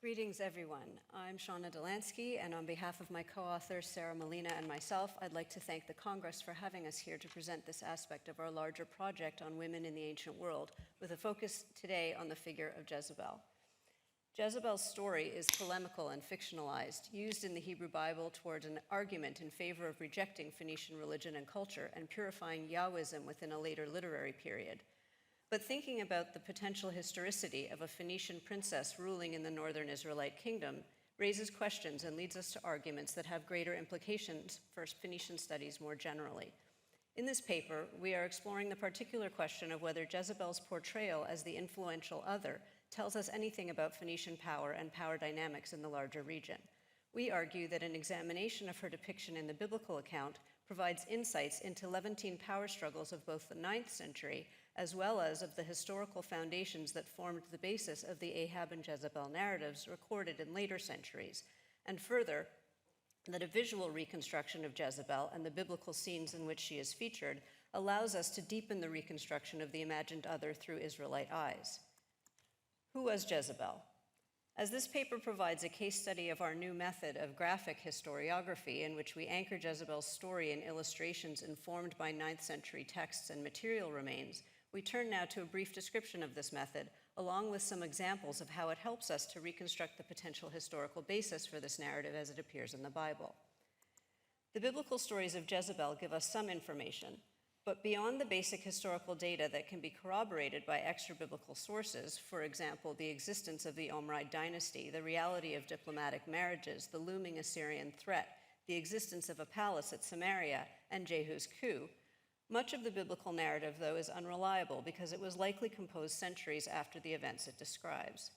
Greetings, everyone. I'm Shauna Dolansky, and on behalf of my co-author, Sarah Molina, and myself, I'd like to thank the Congress for having us here to present this aspect of our larger project on women in the ancient world, with a focus today on the figure of Jezebel. Jezebel's story is polemical and fictionalized, used in the Hebrew Bible toward an argument in favor of rejecting Phoenician religion and culture and purifying Yahwism within a later literary period. But thinking about the potential historicity of a Phoenician princess ruling in the northern Israelite kingdom raises questions and leads us to arguments that have greater implications for Phoenician studies more generally. In this paper, we are exploring the particular question of whether Jezebel's portrayal as the influential other tells us anything about Phoenician power and power dynamics in the larger region. We argue that an examination of her depiction in the biblical account provides insights into Levantine power struggles of both the 9th century as well as of the historical foundations that formed the basis of the Ahab and Jezebel narratives recorded in later centuries, and further, that a visual reconstruction of Jezebel and the biblical scenes in which she is featured allows us to deepen the reconstruction of the imagined other through Israelite eyes. Who was Jezebel? As this paper provides a case study of our new method of graphic historiography in which we anchor Jezebel's story in illustrations informed by 9th century texts and material remains, we turn now to a brief description of this method, along with some examples of how it helps us to reconstruct the potential historical basis for this narrative as it appears in the Bible. The biblical stories of Jezebel give us some information, but beyond the basic historical data that can be corroborated by extra-biblical sources, for example, the existence of the Omride dynasty, the reality of diplomatic marriages, the looming Assyrian threat, the existence of a palace at Samaria, and Jehu's coup, much of the biblical narrative, though, is unreliable because it was likely composed centuries after the events it describes.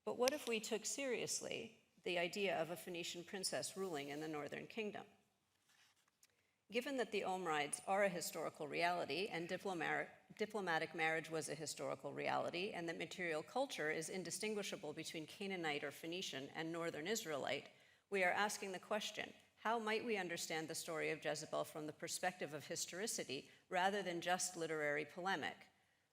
But what if we took seriously the idea of a Phoenician princess ruling in the northern kingdom? Given that the Omrides are a historical reality and diplomatic marriage was a historical reality, and that material culture is indistinguishable between Canaanite or Phoenician and northern Israelite, we are asking the question, how might we understand the story of Jezebel from the perspective of historicity rather than just literary polemic?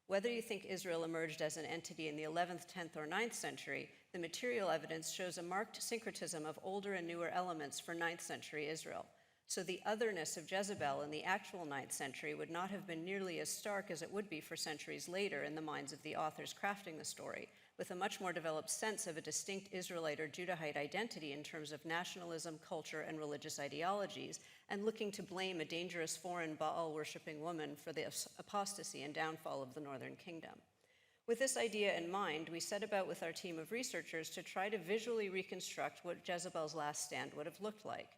Whether you think Israel emerged as an entity in the 11th, 10th, or 9th century, the material evidence shows a marked syncretism of older and newer elements for 9th century Israel. So the otherness of Jezebel in the actual 9th century would not have been nearly as stark as it would be for centuries later in the minds of the authors crafting the story, with a much more developed sense of a distinct Israelite or Judahite identity in terms of nationalism, culture, and religious ideologies, and looking to blame a dangerous foreign Baal-worshipping woman for the apostasy and downfall of the northern kingdom. With this idea in mind, we set about with our team of researchers to try to visually reconstruct what Jezebel's last stand would have looked like.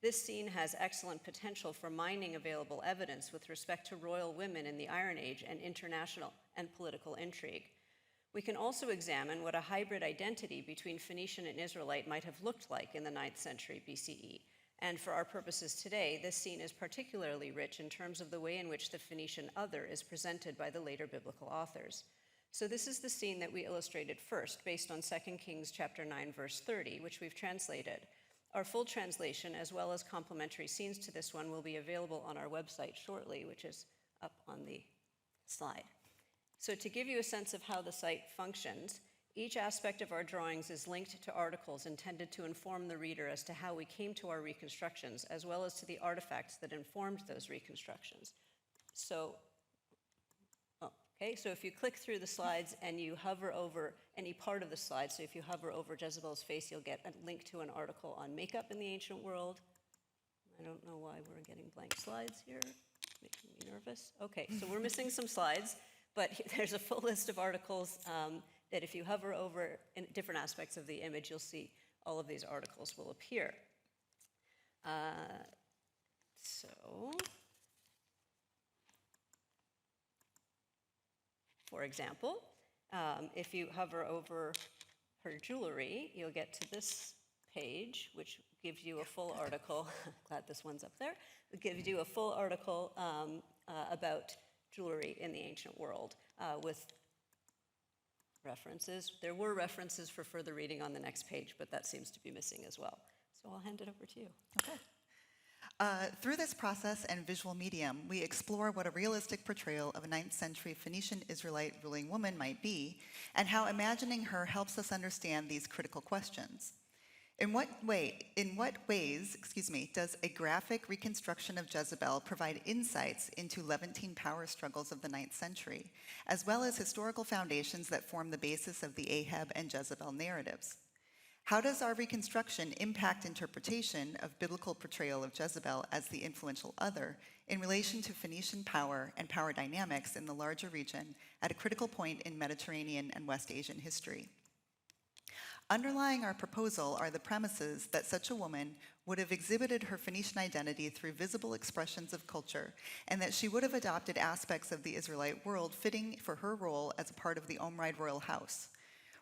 This scene has excellent potential for mining available evidence with respect to royal women in the Iron Age and international and political intrigue. We can also examine what a hybrid identity between Phoenician and Israelite might have looked like in the 9th century BCE. And for our purposes today, this scene is particularly rich in terms of the way in which the Phoenician other is presented by the later biblical authors. So this is the scene that we illustrated first, based on 2 Kings chapter 9, verse 30, which we've translated. Our full translation, as well as complementary scenes to this one, will be available on our website shortly, which is up on the slide. So to give you a sense of how the site functions, each aspect of our drawings is linked to articles intended to inform the reader as to how we came to our reconstructions, as well as to the artifacts that informed those reconstructions. So if you click through the slides and you hover over any part of the slide, so if you hover over Jezebel's face, you'll get a link to an article on makeup in the ancient world. I don't know why we're getting blank slides here, making me nervous. Okay, so we're missing some slides, but there's a full list of articles that if you hover over in different aspects of the image, you'll see all of these articles will appear. For example, if you hover over her jewelry, you'll get to this page, which gives you a full article. Glad this one's up there. It gives you a full article about jewelry in the ancient world with references. There were references for further reading on the next page, but that seems to be missing as well. So I'll hand it over to you. Okay. Through this process and visual medium, we explore what a realistic portrayal of a 9th century Phoenician Israelite ruling woman might be, and how imagining her helps us understand these critical questions. In what ways, does a graphic reconstruction of Jezebel provide insights into Levantine power struggles of the 9th century, as well as historical foundations that form the basis of the Ahab and Jezebel narratives? How does our reconstruction impact interpretation of biblical portrayal of Jezebel as the influential other in relation to Phoenician power and power dynamics in the larger region at a critical point in Mediterranean and West Asian history? Underlying our proposal are the premises that such a woman would have exhibited her Phoenician identity through visible expressions of culture, and that she would have adopted aspects of the Israelite world fitting for her role as a part of the Omride royal house.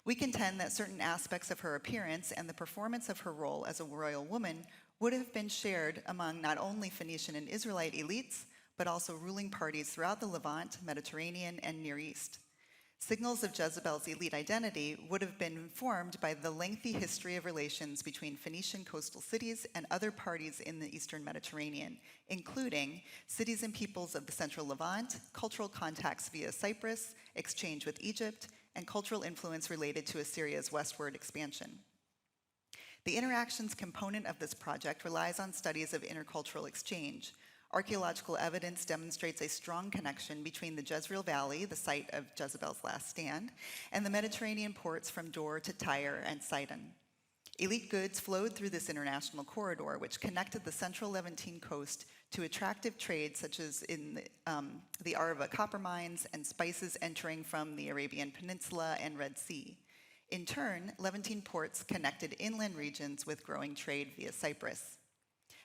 We contend that certain aspects of her appearance and the performance of her role as a royal woman would have been shared among not only Phoenician and Israelite elites, but also ruling parties throughout the Levant, Mediterranean, and Near East. Signals of Jezebel's elite identity would have been informed by the lengthy history of relations between Phoenician coastal cities and other parties in the Eastern Mediterranean, including cities and peoples of the Central Levant, cultural contacts via Cyprus, exchange with Egypt, and cultural influence related to Assyria's westward expansion. The interactions component of this project relies on studies of intercultural exchange. Archaeological evidence demonstrates a strong connection between the Jezreel Valley, the site of Jezebel's last stand, and the Mediterranean ports from Dor to Tyre and Sidon. Elite goods flowed through this international corridor, which connected the central Levantine coast to attractive trade, such as in the Arva copper mines and spices entering from the Arabian Peninsula and Red Sea. In turn, Levantine ports connected inland regions with growing trade via Cyprus.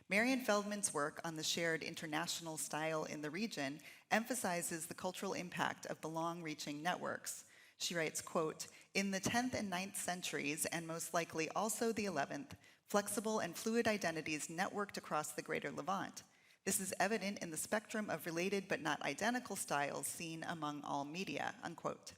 Marian Feldman's work on the shared international style in the region emphasizes the cultural impact of the long-reaching networks. She writes, quote, "In the 10th and 9th centuries, and most likely also the 11th, flexible and fluid identities networked across the greater Levant. This is evident in the spectrum of related but not identical styles seen among all media," unquote.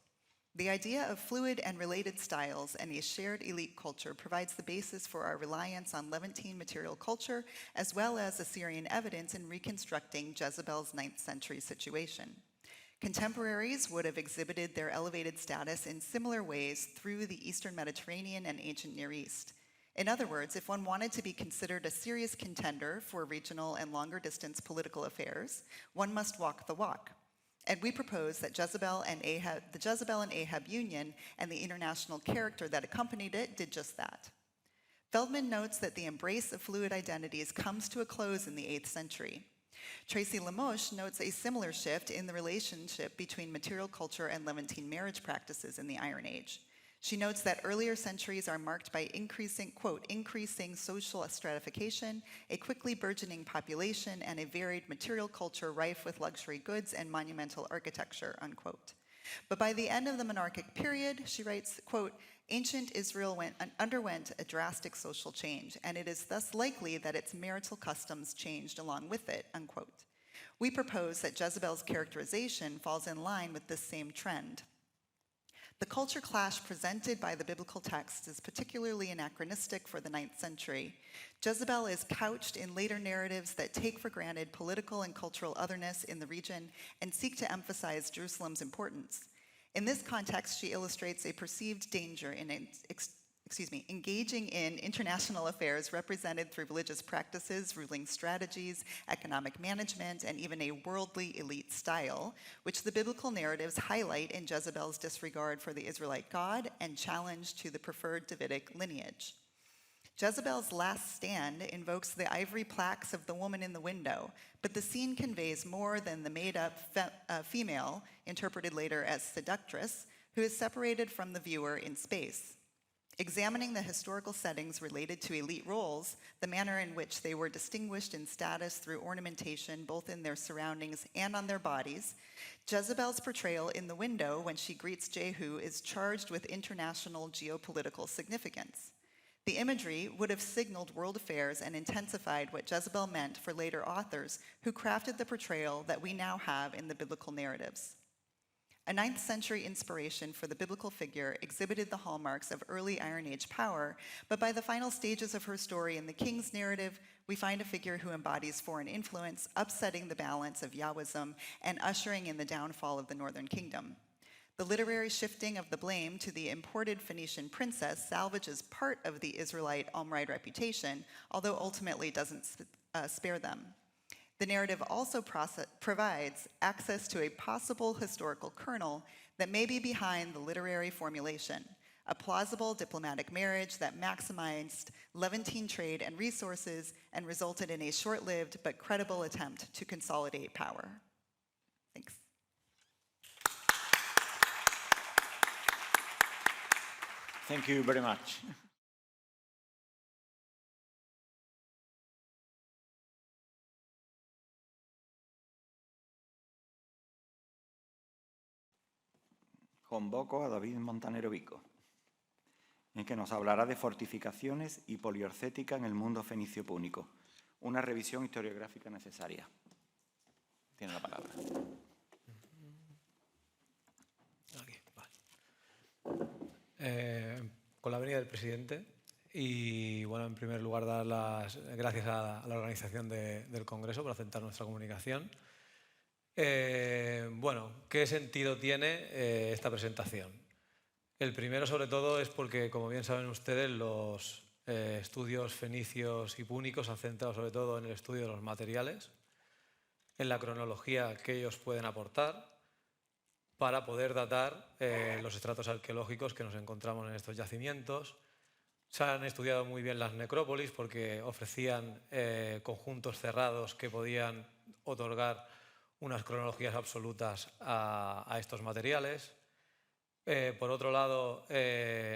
The idea of fluid and related styles and a shared elite culture provides the basis for our reliance on Levantine material culture, as well as Assyrian evidence in reconstructing Jezebel's 9th century situation. Contemporaries would have exhibited their elevated status in similar ways through the Eastern Mediterranean and ancient Near East. In other words, if one wanted to be considered a serious contender for regional and longer distance political affairs, one must walk the walk. And we propose that the Jezebel and Ahab union and the international character that accompanied it did just that. Feldman notes that the embrace of fluid identities comes to a close in the 8th century. Tracy Lamoche notes a similar shift in the relationship between material culture and Levantine marriage practices in the Iron Age. She notes that earlier centuries are marked by increasing, quote, "increasing social stratification, a quickly burgeoning population, and a varied material culture rife with luxury goods and monumental architecture," unquote. But by the end of the monarchic period, she writes, quote, "Ancient Israel underwent a drastic social change, and it is thus likely that its marital customs changed along with it," unquote. We propose that Jezebel's characterization falls in line with this same trend. The culture clash presented by the biblical text is particularly anachronistic for the 9th century. Jezebel is couched in later narratives that take for granted political and cultural otherness in the region and seek to emphasize Jerusalem's importance. In this context, she illustrates a perceived danger in engaging in international affairs represented through religious practices, ruling strategies, economic management, and even a worldly elite style, which the biblical narratives highlight in Jezebel's disregard for the Israelite God and challenge to the preferred Davidic lineage. Jezebel's last stand invokes the ivory plaques of the woman in the window, but the scene conveys more than the made-up female, interpreted later as seductress, who is separated from the viewer in space. Examining the historical settings related to elite roles, the manner in which they were distinguished in status through ornamentation both in their surroundings and on their bodies, Jezebel's portrayal in the window when she greets Jehu is charged with international geopolitical significance. The imagery would have signaled world affairs and intensified what Jezebel meant for later authors who crafted the portrayal that we now have in the biblical narratives. A 9th century inspiration for the biblical figure exhibited the hallmarks of early Iron Age power, but by the final stages of her story in the king's narrative, we find a figure who embodies foreign influence, upsetting the balance of Yahwism and ushering in the downfall of the northern kingdom. The literary shifting of the blame to the imported Phoenician princess salvages part of the Israelite Omride reputation, although ultimately doesn't spare them. The narrative also provides access to a possible historical kernel that may be behind the literary formulation, a plausible diplomatic marriage that maximized Levantine trade and resources and resulted in a short-lived but credible attempt to consolidate power. Thanks. Thank you very much. Convoco a David Montanero Vico, que nos hablará de fortificaciones y poliorcética en el mundo fenicio púnico, una revisión historiográfica necesaria. Tiene la palabra. Aquí, vale. Con la venida del presidente y, bueno, en primer lugar, dar las gracias a la organización del Congreso por aceptar nuestra comunicación. Bueno, ¿qué sentido tiene esta presentación? El primero, sobre todo, es porque, como bien saben ustedes, los estudios fenicios y púnicos han centrado sobre todo en el estudio de los materiales, en la cronología que ellos pueden aportar para poder datar los estratos arqueológicos que nos encontramos en estos yacimientos. Se han estudiado muy bien las necrópolis porque ofrecían conjuntos cerrados que podían otorgar unas cronologías absolutas a estos materiales. Por otro lado,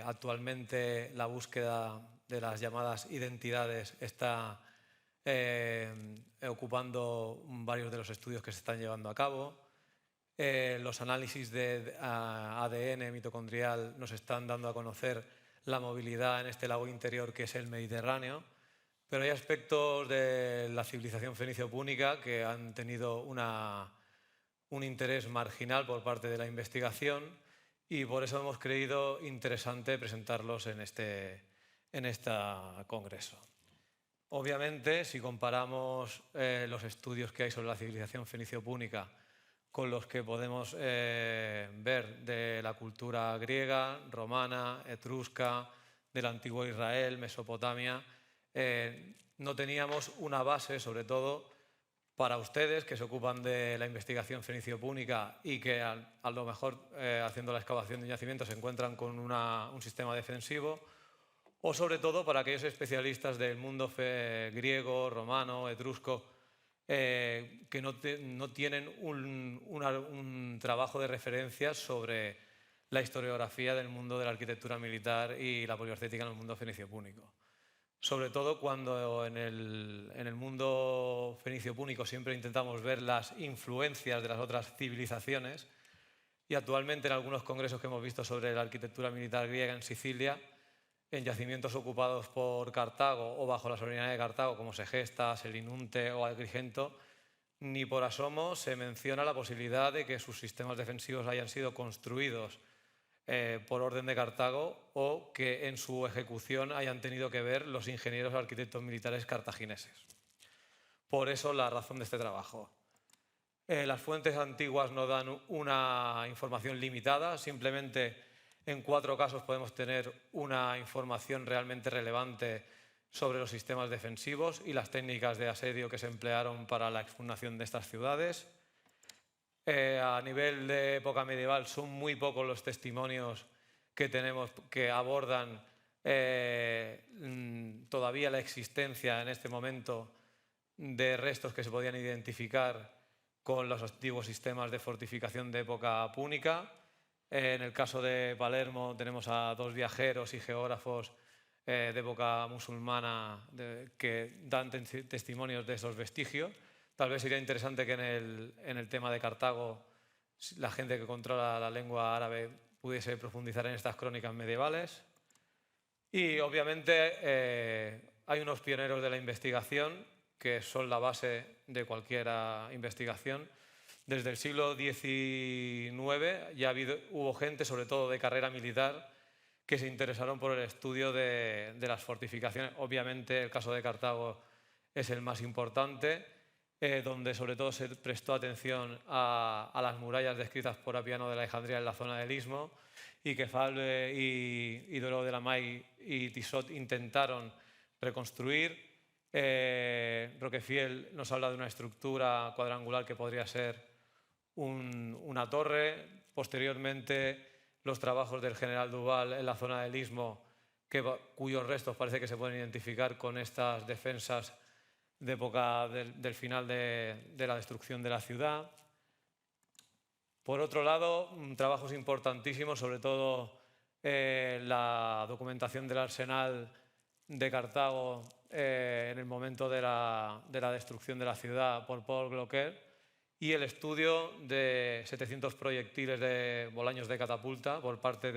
actualmente la búsqueda de las llamadas identidades está ocupando varios de los estudios que se están llevando a cabo. Los análisis de ADN mitocondrial nos están dando a conocer la movilidad en este lago interior que es el Mediterráneo, pero hay aspectos de la civilización fenicio-púnica que han tenido un interés marginal por parte de la investigación y por eso hemos creído interesante presentarlos en este congreso. Obviamente, si comparamos los estudios que hay sobre la civilización fenicio-púnica con los que podemos ver de la cultura griega, romana, etrusca, del antiguo Israel, Mesopotamia, no teníamos una base, sobre todo para ustedes que se ocupan de la investigación fenicio-púnica y que a lo mejor haciendo la excavación de yacimientos se encuentran con un sistema defensivo, o sobre todo para aquellos especialistas del mundo griego, romano, etrusco, que no tienen un trabajo de referencia sobre la historiografía del mundo de la arquitectura militar y la poliorcética en el mundo fenicio-púnico. Sobre todo cuando en el mundo fenicio-púnico siempre intentamos ver las influencias de las otras civilizaciones y actualmente en algunos congresos que hemos visto sobre la arquitectura militar griega en Sicilia, en yacimientos ocupados por Cartago o bajo la soberanía de Cartago, como Segesta, Selinunte o Agrigento, ni por asomo se menciona la posibilidad de que sus sistemas defensivos hayan sido construidos por orden de Cartago o que en su ejecución hayan tenido que ver los ingenieros arquitectos militares cartagineses. Por eso la razón de este trabajo. Las fuentes antiguas nos dan una información limitada, simplemente en 4 casos podemos tener una información realmente relevante sobre los sistemas defensivos y las técnicas de asedio que se emplearon para la expugnación de estas ciudades. A nivel de época medieval son muy pocos los testimonios que tenemos que abordan todavía la existencia en este momento de restos que se podían identificar con los antiguos sistemas de fortificación de época púnica. En el caso de Palermo tenemos a 2 viajeros y geógrafos de época musulmana que dan testimonios de esos vestigios. Tal vez sería interesante que en el tema de Cartago la gente que controla la lengua árabe pudiese profundizar en estas crónicas medievales. Y obviamente hay unos pioneros de la investigación que son la base de cualquier investigación. Desde el siglo XIX ya hubo gente, sobre todo de carrera militar, que se interesaron por el estudio de las fortificaciones. Obviamente el caso de Cartago es el más importante, donde sobre todo se prestó atención a las murallas descritas por Apiano de Alejandría en la zona del Istmo y que Falbe y Duero de la May y Tissot intentaron reconstruir. Roquefiel nos habla de una estructura cuadrangular que podría ser una torre. Posteriormente, los trabajos del general Duval en la zona del Istmo, cuyos restos parece que se pueden identificar con estas defensas de época del final de la destrucción de la ciudad. Por otro lado, trabajos importantísimos, sobre todo la documentación del arsenal de Cartago en el momento de la destrucción de la ciudad por Paul Glocker, y el estudio de 700 proyectiles de Bolaños de catapulta por parte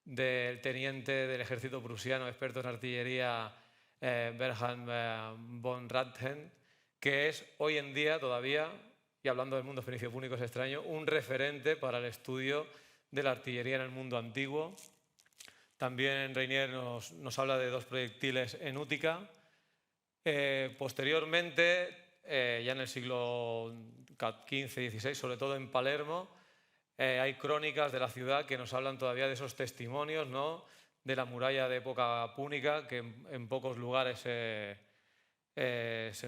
del teniente del ejército prusiano, experto en artillería, Bernhard von Rathen, que es hoy en día todavía, y hablando del mundo fenicio púnico es extraño, un referente para el estudio de la artillería en el mundo antiguo. También Reinier nos habla de 2 proyectiles en Útica. Posteriormente, ya en el siglo XV y XVI, sobre todo en Palermo, hay crónicas de la ciudad que nos hablan todavía de esos testimonios, ¿no?, de la muralla de época púnica que en pocos lugares se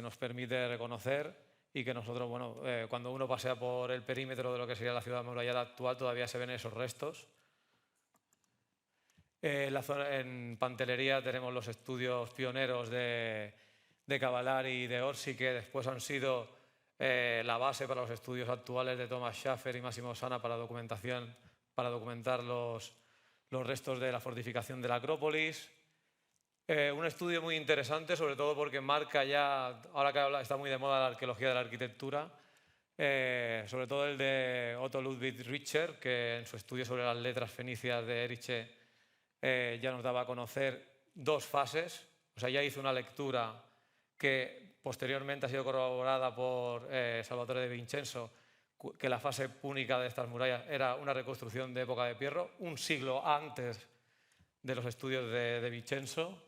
nos permite reconocer, y que nosotros, bueno, cuando uno pasea por el perímetro de lo que sería la ciudad amurallada actual, todavía se ven esos restos. En Pantelería tenemos los estudios pioneros de Cavallari y de Orsi, que después han sido la base para los estudios actuales de Thomas Schaffer y Massimo Sana para documentar los restos de la fortificación de la Acrópolis. Un estudio muy interesante, sobre todo porque marca ya, ahora que está muy de moda la arqueología de la arquitectura, sobre todo el de Otto Ludwig Richter, que en su estudio sobre las letras fenicias de Erice ya nos daba a conocer 2 fases. O sea, ya hizo una lectura que posteriormente ha sido corroborada por Salvatore de Vincenzo, que la fase púnica de estas murallas era una reconstrucción de época de Pirro, un siglo antes de los estudios de Vincenzo.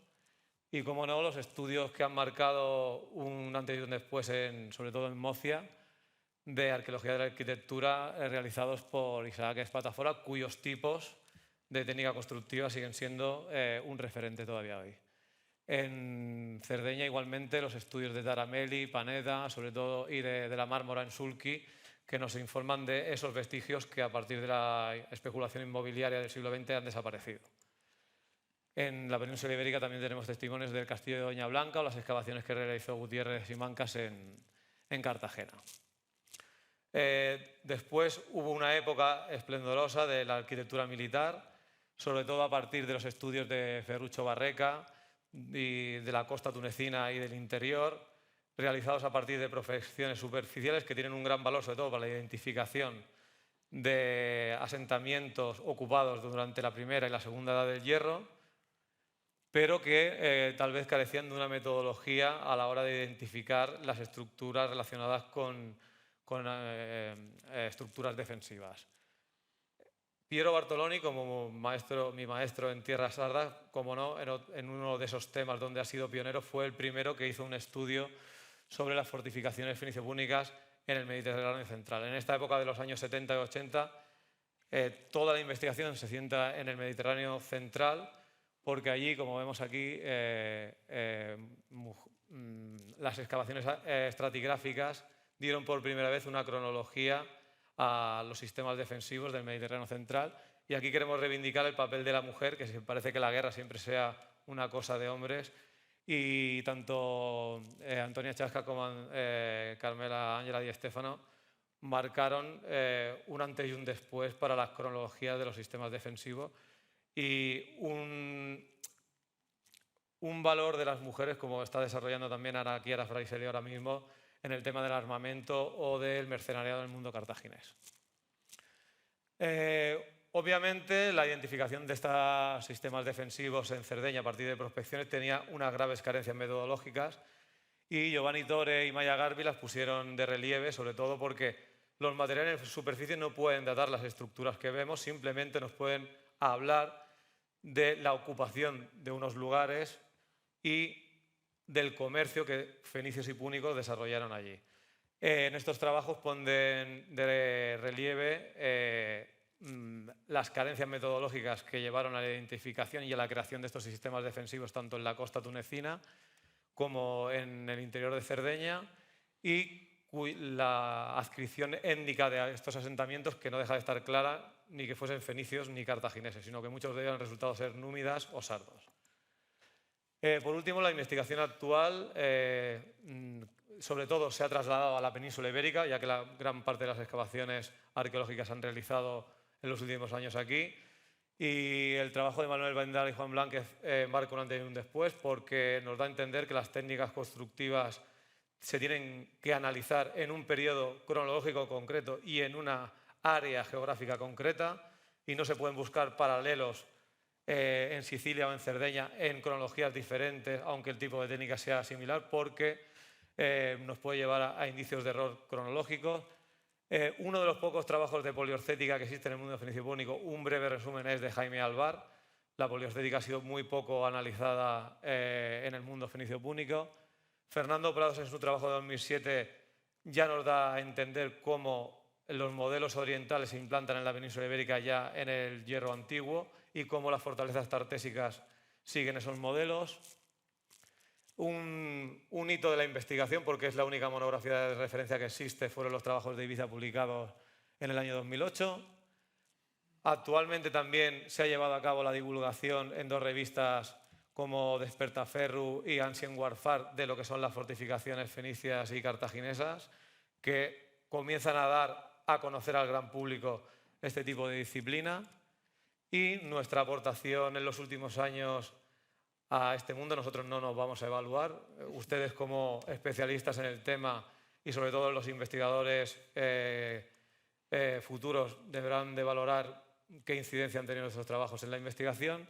Y, como no, los estudios que han marcado un antes y un después, sobre todo en Murcia, de arqueología de la arquitectura, realizados por Isaac Espatafora, cuyos tipos de técnica constructiva siguen siendo un referente todavía hoy. En Cerdeña, igualmente, los estudios de Taramelli, Panetta, sobre todo, y de la Mármora en Sulci, que nos informan de esos vestigios que, a partir de la especulación inmobiliaria del siglo XX, han desaparecido. En la península ibérica también tenemos testimonios del castillo de Doña Blanca o las excavaciones que realizó Gutiérrez y Mancas en Cartagena. Después hubo una época esplendorosa de la arquitectura militar, sobre todo a partir de los estudios de Ferruccio Barreca y de la costa tunecina y del interior, realizados a partir de prospecciones superficiales que tienen un gran valor, sobre todo para la identificación de asentamientos ocupados durante la primera y la segunda edad del Hierro, pero que tal vez carecían de una metodología a la hora de identificar las estructuras relacionadas con estructuras defensivas. Piero Bartoloni, como mi maestro en Tierra Sarda, como no, en uno de esos temas donde ha sido pionero, fue el primero que hizo un estudio sobre las fortificaciones fenicio-púnicas en el Mediterráneo central. En esta época de los años 70 y 80, toda la investigación se centra en el Mediterráneo central, porque allí, como vemos aquí, las excavaciones estratigráficas dieron por primera vez una cronología a los sistemas defensivos del Mediterráneo central, y aquí queremos reivindicar el papel de la mujer, que parece que la guerra siempre sea una cosa de hombres, y tanto Antonia Chasca como Carmela Ángela Di Stefano marcaron un antes y un después para las cronologías de los sistemas defensivos, y un valor de las mujeres, como está desarrollando también Ana Chiara Fraiseli ahora mismo, en el tema del armamento o del mercenariado en el mundo cartaginés. Obviamente, la identificación de estos sistemas defensivos en Cerdeña a partir de prospecciones tenía unas graves carencias metodológicas, y Giovanni Tore y Maya Garbi las pusieron de relieve, sobre todo porque los materiales en superficie no pueden datar las estructuras que vemos, simplemente nos pueden hablar de la ocupación de unos lugares y del comercio que fenicios y púnicos desarrollaron allí. En estos trabajos ponen de relieve las carencias metodológicas que llevaron a la identificación y a la creación de estos sistemas defensivos tanto en la costa tunecina como en el interior de Cerdeña, y la adscripción étnica de estos asentamientos, que no deja de estar clara, ni que fuesen fenicios ni cartagineses, sino que muchos de ellos han resultado ser númidas o sardos. Por último, la investigación actual sobre todo se ha trasladado a la península ibérica, ya que la gran parte de las excavaciones arqueológicas se han realizado en los últimos años aquí, Y el trabajo de Manuel Vendal y Juan Blánquez marca un antes y un después, porque nos da a entender que las técnicas constructivas se tienen que analizar en un periodo cronológico concreto y en una área geográfica concreta, y no se pueden buscar paralelos en Sicilia o en Cerdeña en cronologías diferentes, aunque el tipo de técnica sea similar, porque nos puede llevar a indicios de error cronológicos. Uno de los pocos trabajos de poliorcética que existen en el mundo fenicio-púnico, un breve resumen, es de Jaime Alvar. La poliorcética ha sido muy poco analizada en el mundo fenicio-púnico. Fernando Prados, en su trabajo de 2007, ya nos da a entender cómo los modelos orientales se implantan en la península ibérica ya en el Hierro Antiguo y cómo las fortalezas tartésicas siguen esos modelos. Un hito de la investigación, porque es la única monografía de referencia que existe, fueron los trabajos de Ibiza publicados en el año 2008. Actualmente también se ha llevado a cabo la divulgación en 2 revistas como Despertaferru y Ancient Warfare de lo que son las fortificaciones fenicias y cartaginesas, que comienzan a dar a conocer al gran público este tipo de disciplina. Y nuestra aportación en los últimos años a este mundo, nosotros no nos vamos a evaluar. Ustedes, como especialistas en el tema y sobre todo los investigadores futuros, deberán de valorar qué incidencia han tenido estos trabajos en la investigación.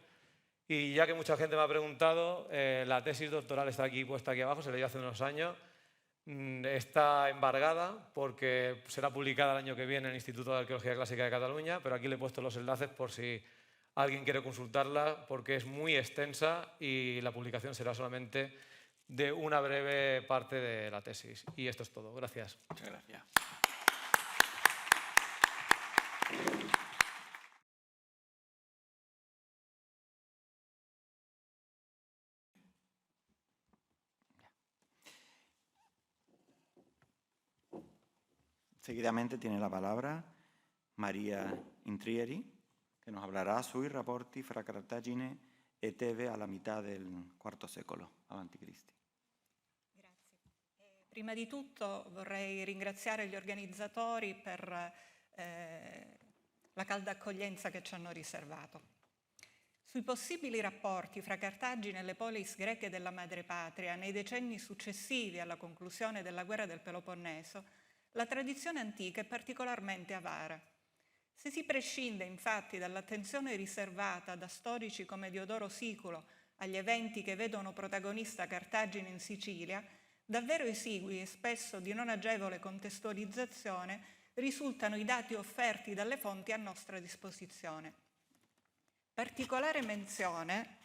Y ya que mucha gente me ha preguntado, la tesis doctoral está aquí puesta aquí abajo, se leyó hace unos años. Está embargada porque será publicada el año que viene en el Instituto de Arqueología Clásica de Cataluña, pero aquí le he puesto los enlaces por si alguien quiere consultarla, porque es muy extensa y la publicación será solamente de una breve parte de la tesis. Y esto es todo. Gracias. Muchas gracias. Seguidamente tiene la palabra Maria Intrieri, che nos hablarà sui rapporti fra Cartagine e Tebe alla metà del IV secolo avanti Cristi. Grazie. Prima di tutto vorrei ringraziare gli organizzatori per la calda accoglienza che ci hanno riservato. Sui possibili rapporti fra Cartagine e le polis greche della madrepatria nei decenni successivi alla conclusione della guerra del Peloponneso, la tradizione antica è particolarmente avara. Se si prescinde infatti dall'attenzione riservata da storici come Diodoro Siculo agli eventi che vedono protagonista Cartagine in Sicilia, davvero esigui e spesso di non agevole contestualizzazione risultano i dati offerti dalle fonti a nostra disposizione. Particolare menzione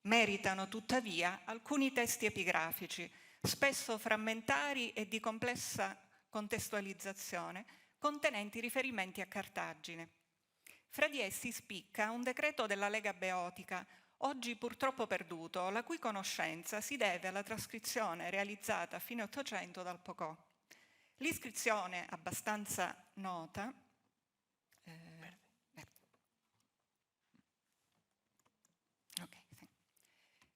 meritano tuttavia alcuni testi epigrafici, spesso frammentari e di complessa contestualizzazione, contenenti riferimenti a Cartagine. Fra di essi spicca un decreto della Lega Beotica, oggi purtroppo perduto, la cui conoscenza si deve alla trascrizione realizzata a fine Ottocento dal Pocò. L'iscrizione abbastanza nota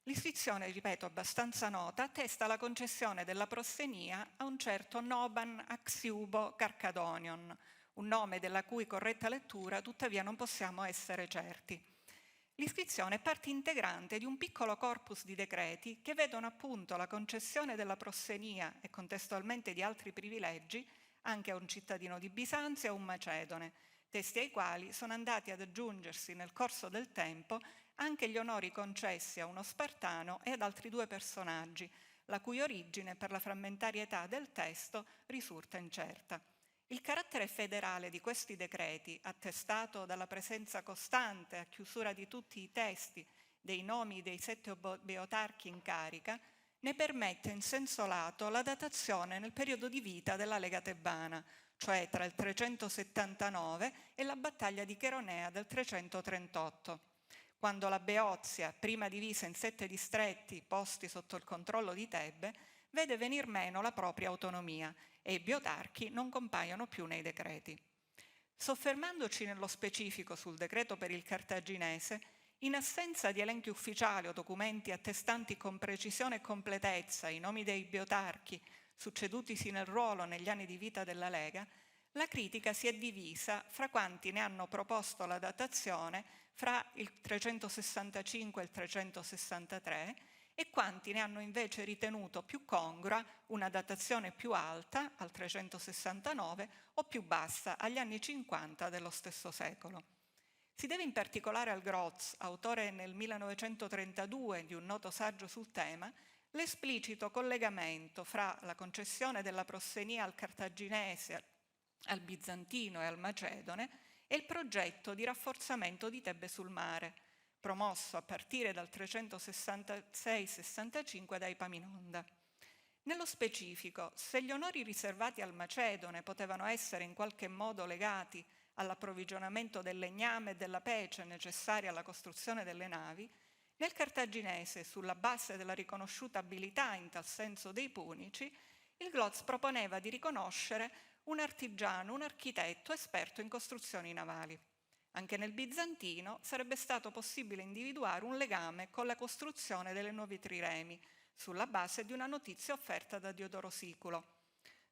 L'iscrizione, ripeto, abbastanza nota, attesta la concessione della prossenia a un certo Noban Axiubo Carcadonion, un nome della cui corretta lettura tuttavia non possiamo essere certi. L'iscrizione è parte integrante di un piccolo corpus di decreti che vedono appunto la concessione della prossenia e contestualmente di altri privilegi anche a un cittadino di Bisanzio e a un macedone, testi ai quali sono andati ad aggiungersi nel corso del tempo anche gli onori concessi a uno spartano e ad altri 2 personaggi, la cui origine per la frammentarietà del testo risulta incerta. Il carattere federale di questi decreti, attestato dalla presenza costante a chiusura di tutti i testi dei nomi dei 7 beotarchi in carica, ne permette in senso lato la datazione nel periodo di vita della Lega Tebana, cioè tra il 379 e la battaglia di Cheronea del 338. Quando la Beozia, prima divisa in 7 distretti posti sotto il controllo di Tebe, vede venir meno la propria autonomia e i beotarchi non compaiono più nei decreti. Soffermandoci nello specifico sul decreto per il cartaginese, in assenza di elenchi ufficiali o documenti attestanti con precisione e completezza i nomi dei beotarchi succedutisi nel ruolo negli anni di vita della Lega, la critica si è divisa fra quanti ne hanno proposto la datazione fra il 365 e il 363 e quanti ne hanno invece ritenuto più congrua una datazione più alta, al 369, o più bassa, agli anni 50 dello stesso secolo. Si deve in particolare al Grotz, autore nel 1932 di un noto saggio sul tema, l'esplicito collegamento fra la concessione della prossenia al cartaginese, al bizantino e al macedone e il progetto di rafforzamento di Tebe sul mare, promosso a partire dal 366-65 da Epaminonda. Nello specifico, se gli onori riservati al macedone potevano essere in qualche modo legati all'approvvigionamento del legname e della pece necessari alla costruzione delle navi, nel cartaginese, sulla base della riconosciuta abilità in tal senso dei punici, il Glotz proponeva di riconoscere un artigiano, un architetto esperto in costruzioni navali. Anche nel bizantino sarebbe stato possibile individuare un legame con la costruzione delle nuove triremi, sulla base di una notizia offerta da Diodoro Siculo.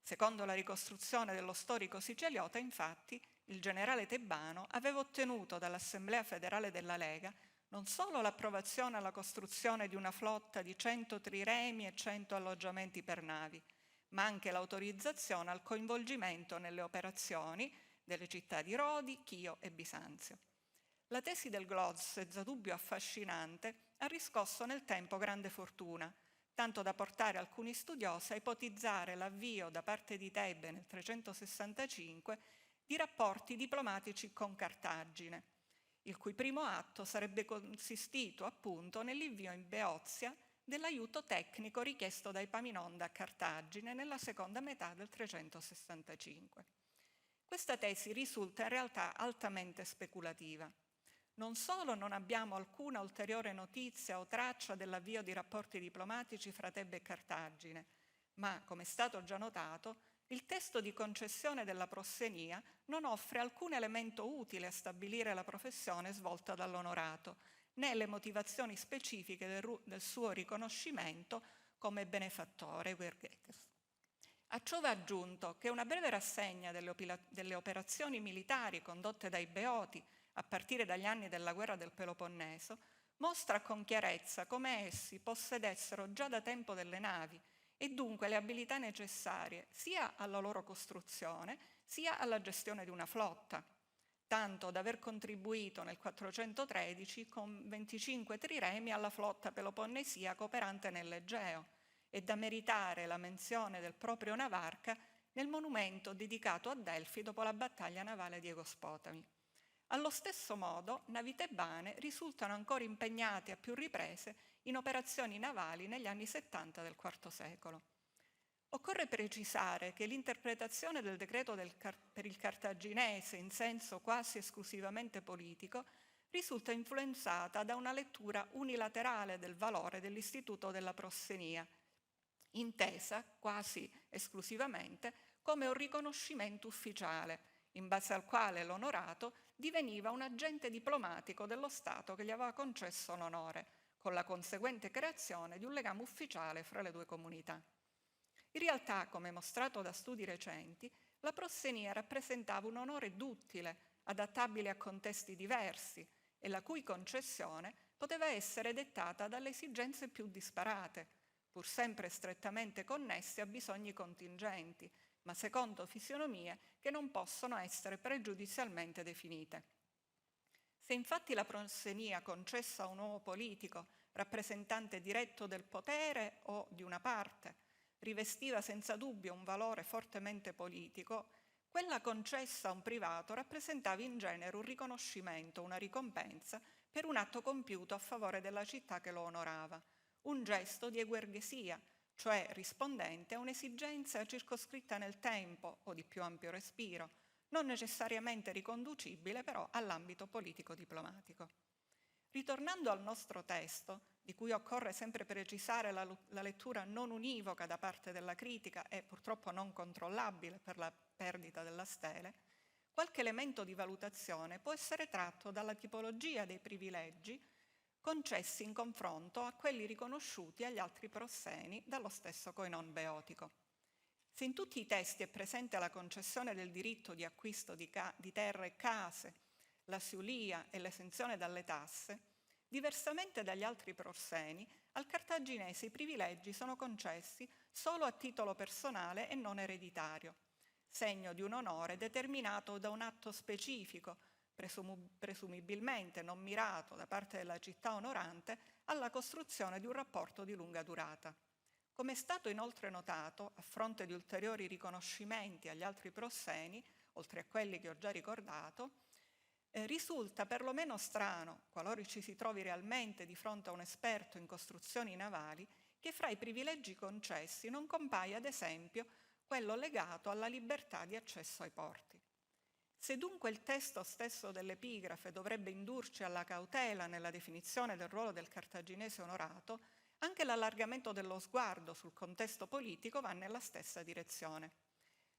Secondo la ricostruzione dello storico siciliota, infatti, il generale tebano aveva ottenuto dall'Assemblea federale della Lega non solo l'approvazione alla costruzione di una flotta di 100 triremi e 100 alloggiamenti per navi, ma anche l'autorizzazione al coinvolgimento nelle operazioni delle città di Rodi, Chio e Bisanzio. La tesi del Glotz, senza dubbio affascinante, ha riscosso nel tempo grande fortuna, tanto da portare alcuni studiosi a ipotizzare l'avvio da parte di Tebe nel 365 di rapporti diplomatici con Cartagine, il cui primo atto sarebbe consistito appunto nell'invio in Beozia dell'aiuto tecnico richiesto da Epaminonda a Cartagine nella seconda metà del 365. Questa tesi risulta in realtà altamente speculativa. Non solo non abbiamo alcuna ulteriore notizia o traccia dell'avvio di rapporti diplomatici fra Tebe e Cartagine, ma, come è stato già notato, il testo di concessione della prossenia non offre alcun elemento utile a stabilire la professione svolta dall'onorato, né le motivazioni specifiche del suo riconoscimento come benefattore Virgetes. A ciò va aggiunto che una breve rassegna delle operazioni militari condotte dai Beoti a partire dagli anni della guerra del Peloponneso mostra con chiarezza come essi possedessero già da tempo delle navi e dunque le abilità necessarie sia alla loro costruzione sia alla gestione di una flotta, tanto da aver contribuito nel 413 con 25 triremi alla flotta peloponnesiaca operante nell'Egeo e da meritare la menzione del proprio Navarca nel monumento dedicato a Delfi dopo la battaglia navale di Egospotami. Allo stesso modo, navi tebane risultano ancora impegnate a più riprese in operazioni navali negli anni 70 del IV secolo. Occorre precisare che l'interpretazione del decreto per il cartaginese in senso quasi esclusivamente politico risulta influenzata da una lettura unilaterale del valore dell'istituto della prossenia, intesa quasi esclusivamente come un riconoscimento ufficiale, in base al quale l'onorato diveniva un agente diplomatico dello Stato che gli aveva concesso l'onore, con la conseguente creazione di un legame ufficiale fra le due comunità. In realtà, come mostrato da studi recenti, la prossenia rappresentava un onore duttile, adattabile a contesti diversi e la cui concessione poteva essere dettata dalle esigenze più disparate, pur sempre strettamente connesse a bisogni contingenti, ma secondo fisionomie che non possono essere pregiudizialmente definite. Se infatti la prossenia concessa a un uomo politico, rappresentante diretto del potere o di una parte, rivestiva senza dubbio un valore fortemente politico, quella concessa a un privato rappresentava in genere un riconoscimento, una ricompensa per un atto compiuto a favore della città che lo onorava, un gesto di eguerghesia, cioè rispondente a un'esigenza circoscritta nel tempo o di più ampio respiro, non necessariamente riconducibile però all'ambito politico-diplomatico. Ritornando al nostro testo, di cui occorre sempre precisare la lettura non univoca da parte della critica e purtroppo non controllabile per la perdita della stele, qualche elemento di valutazione può essere tratto dalla tipologia dei privilegi concessi in confronto a quelli riconosciuti agli altri prosseni dallo stesso Koinon beotico. Se in tutti i testi è presente la concessione del diritto di acquisto di terre e case, la siulia e l'esenzione dalle tasse, diversamente dagli altri prorseni, al cartaginese i privilegi sono concessi solo a titolo personale e non ereditario, segno di un onore determinato da un atto specifico, presumibilmente non mirato da parte della città onorante alla costruzione di un rapporto di lunga durata. Come è stato inoltre notato, a fronte di ulteriori riconoscimenti agli altri prosseni, oltre a quelli che ho già ricordato, risulta perlomeno strano, qualora ci si trovi realmente di fronte a un esperto in costruzioni navali, che fra i privilegi concessi non compaia ad esempio quello legato alla libertà di accesso ai porti. Se dunque il testo stesso dell'epigrafe dovrebbe indurci alla cautela nella definizione del ruolo del cartaginese onorato, anche l'allargamento dello sguardo sul contesto politico va nella stessa direzione.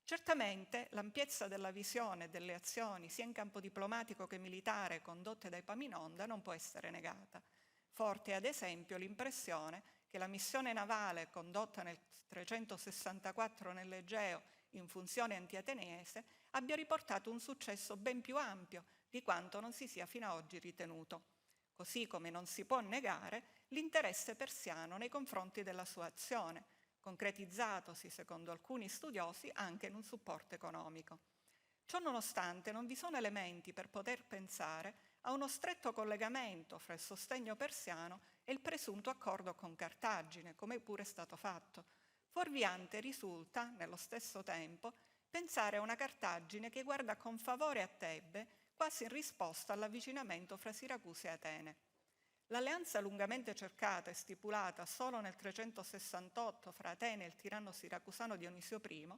Certamente l'ampiezza della visione e delle azioni, sia in campo diplomatico che militare, condotte dai Epaminonda non può essere negata. Forte ad esempio l'impressione che la missione navale condotta nel 364 nell'Egeo in funzione anti-ateniese abbia riportato un successo ben più ampio di quanto non si sia fino ad oggi ritenuto. Così come non si può negare l'interesse persiano nei confronti della sua azione, concretizzatosi, secondo alcuni studiosi, anche in un supporto economico. Ciò nonostante non vi sono elementi per poter pensare a uno stretto collegamento fra il sostegno persiano e il presunto accordo con Cartagine, come pure è stato fatto. Fuorviante risulta, nello stesso tempo, pensare a una Cartagine che guarda con favore a Tebbe, quasi in risposta all'avvicinamento fra Siracusa e Atene. L'alleanza lungamente cercata e stipulata solo nel 368 fra Atene e il tiranno siracusano Dionisio I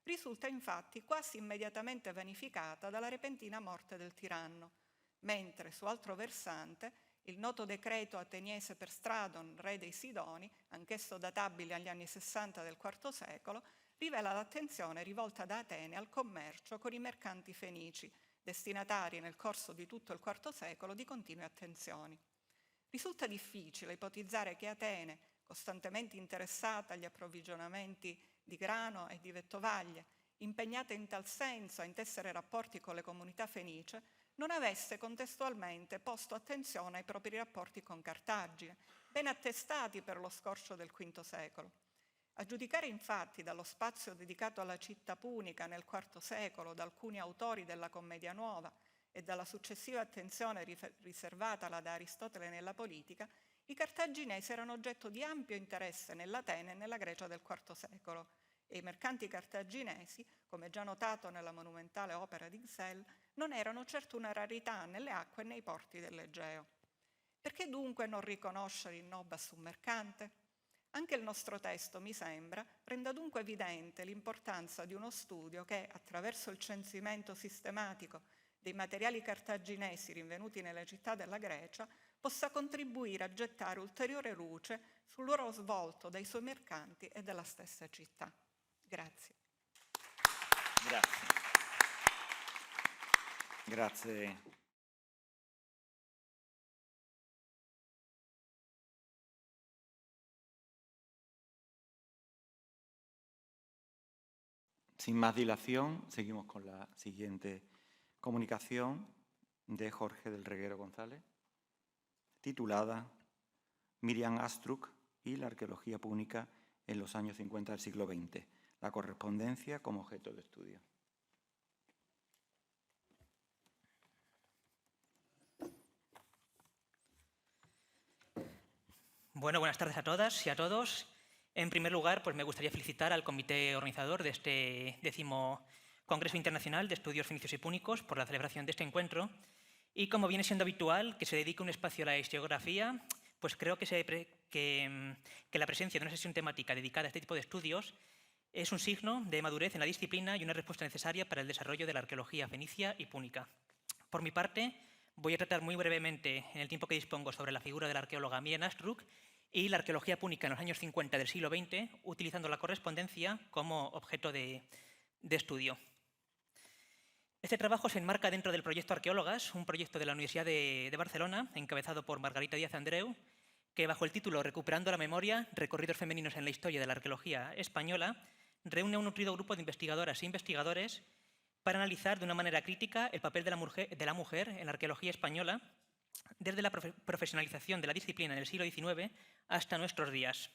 risulta infatti quasi immediatamente vanificata dalla repentina morte del tiranno, mentre su altro versante il noto decreto ateniese per Stradon, re dei Sidoni, anch'esso databile agli anni 60 del IV secolo, rivela l'attenzione rivolta da Atene al commercio con i mercanti fenici, destinatari nel corso di tutto il IV secolo di continue attenzioni. Risulta difficile ipotizzare che Atene, costantemente interessata agli approvvigionamenti di grano e di vettovaglie, impegnata in tal senso a intessere rapporti con le comunità fenicie, non avesse contestualmente posto attenzione ai propri rapporti con Cartagine, ben attestati per lo scorcio del V secolo. A giudicare infatti dallo spazio dedicato alla città punica nel IV secolo da alcuni autori della Commedia Nuova e dalla successiva attenzione riservatala da Aristotele nella politica, i cartaginesi erano oggetto di ampio interesse nell'Atene e nella Grecia del IV secolo e i mercanti cartaginesi, come già notato nella monumentale opera di Xel, non erano certo una rarità nelle acque e nei porti dell'Egeo. Perché dunque non riconoscere il nobas un mercante? Anche il nostro testo, mi sembra, renda dunque evidente l'importanza di uno studio che, attraverso il censimento sistematico dei materiali cartaginesi rinvenuti nelle città della Grecia, possa contribuire a gettare ulteriore luce sul ruolo svolto dai suoi mercanti e della stessa città. Grazie. Grazie. Grazie. Sin más dilación, seguimos con la siguiente comunicación de Jorge del Reguero González, titulada Miriam Astruc y la arqueología púnica en los años 50 del siglo XX, la correspondencia como objeto de estudio. Bueno, buenas tardes a todas y a todos. En primer lugar, pues me gustaría felicitar al comité organizador de este 10º Congreso Internacional de Estudios Fenicios y Púnicos por la celebración de este encuentro. Y como viene siendo habitual que se dedique un espacio a la historiografía, pues creo que la presencia de una sesión temática dedicada a este tipo de estudios es un signo de madurez en la disciplina y una respuesta necesaria para el desarrollo de la arqueología fenicia y púnica. Por mi parte, voy a tratar muy brevemente, en el tiempo que dispongo, sobre la figura de la arqueóloga Miriam Astruc y la arqueología púnica en los años 50 del siglo XX, utilizando la correspondencia como objeto de estudio. Este trabajo se enmarca dentro del proyecto Arqueólogas, un proyecto de la Universidad de Barcelona, encabezado por Margarita Díaz Andreu, que bajo el título Recuperando la memoria, recorridos femeninos en la historia de la arqueología española, reúne a un nutrido grupo de investigadoras e investigadores para analizar de una manera crítica el papel de la mujer en la arqueología española desde la profesionalización de la disciplina en el siglo XIX hasta nuestros días.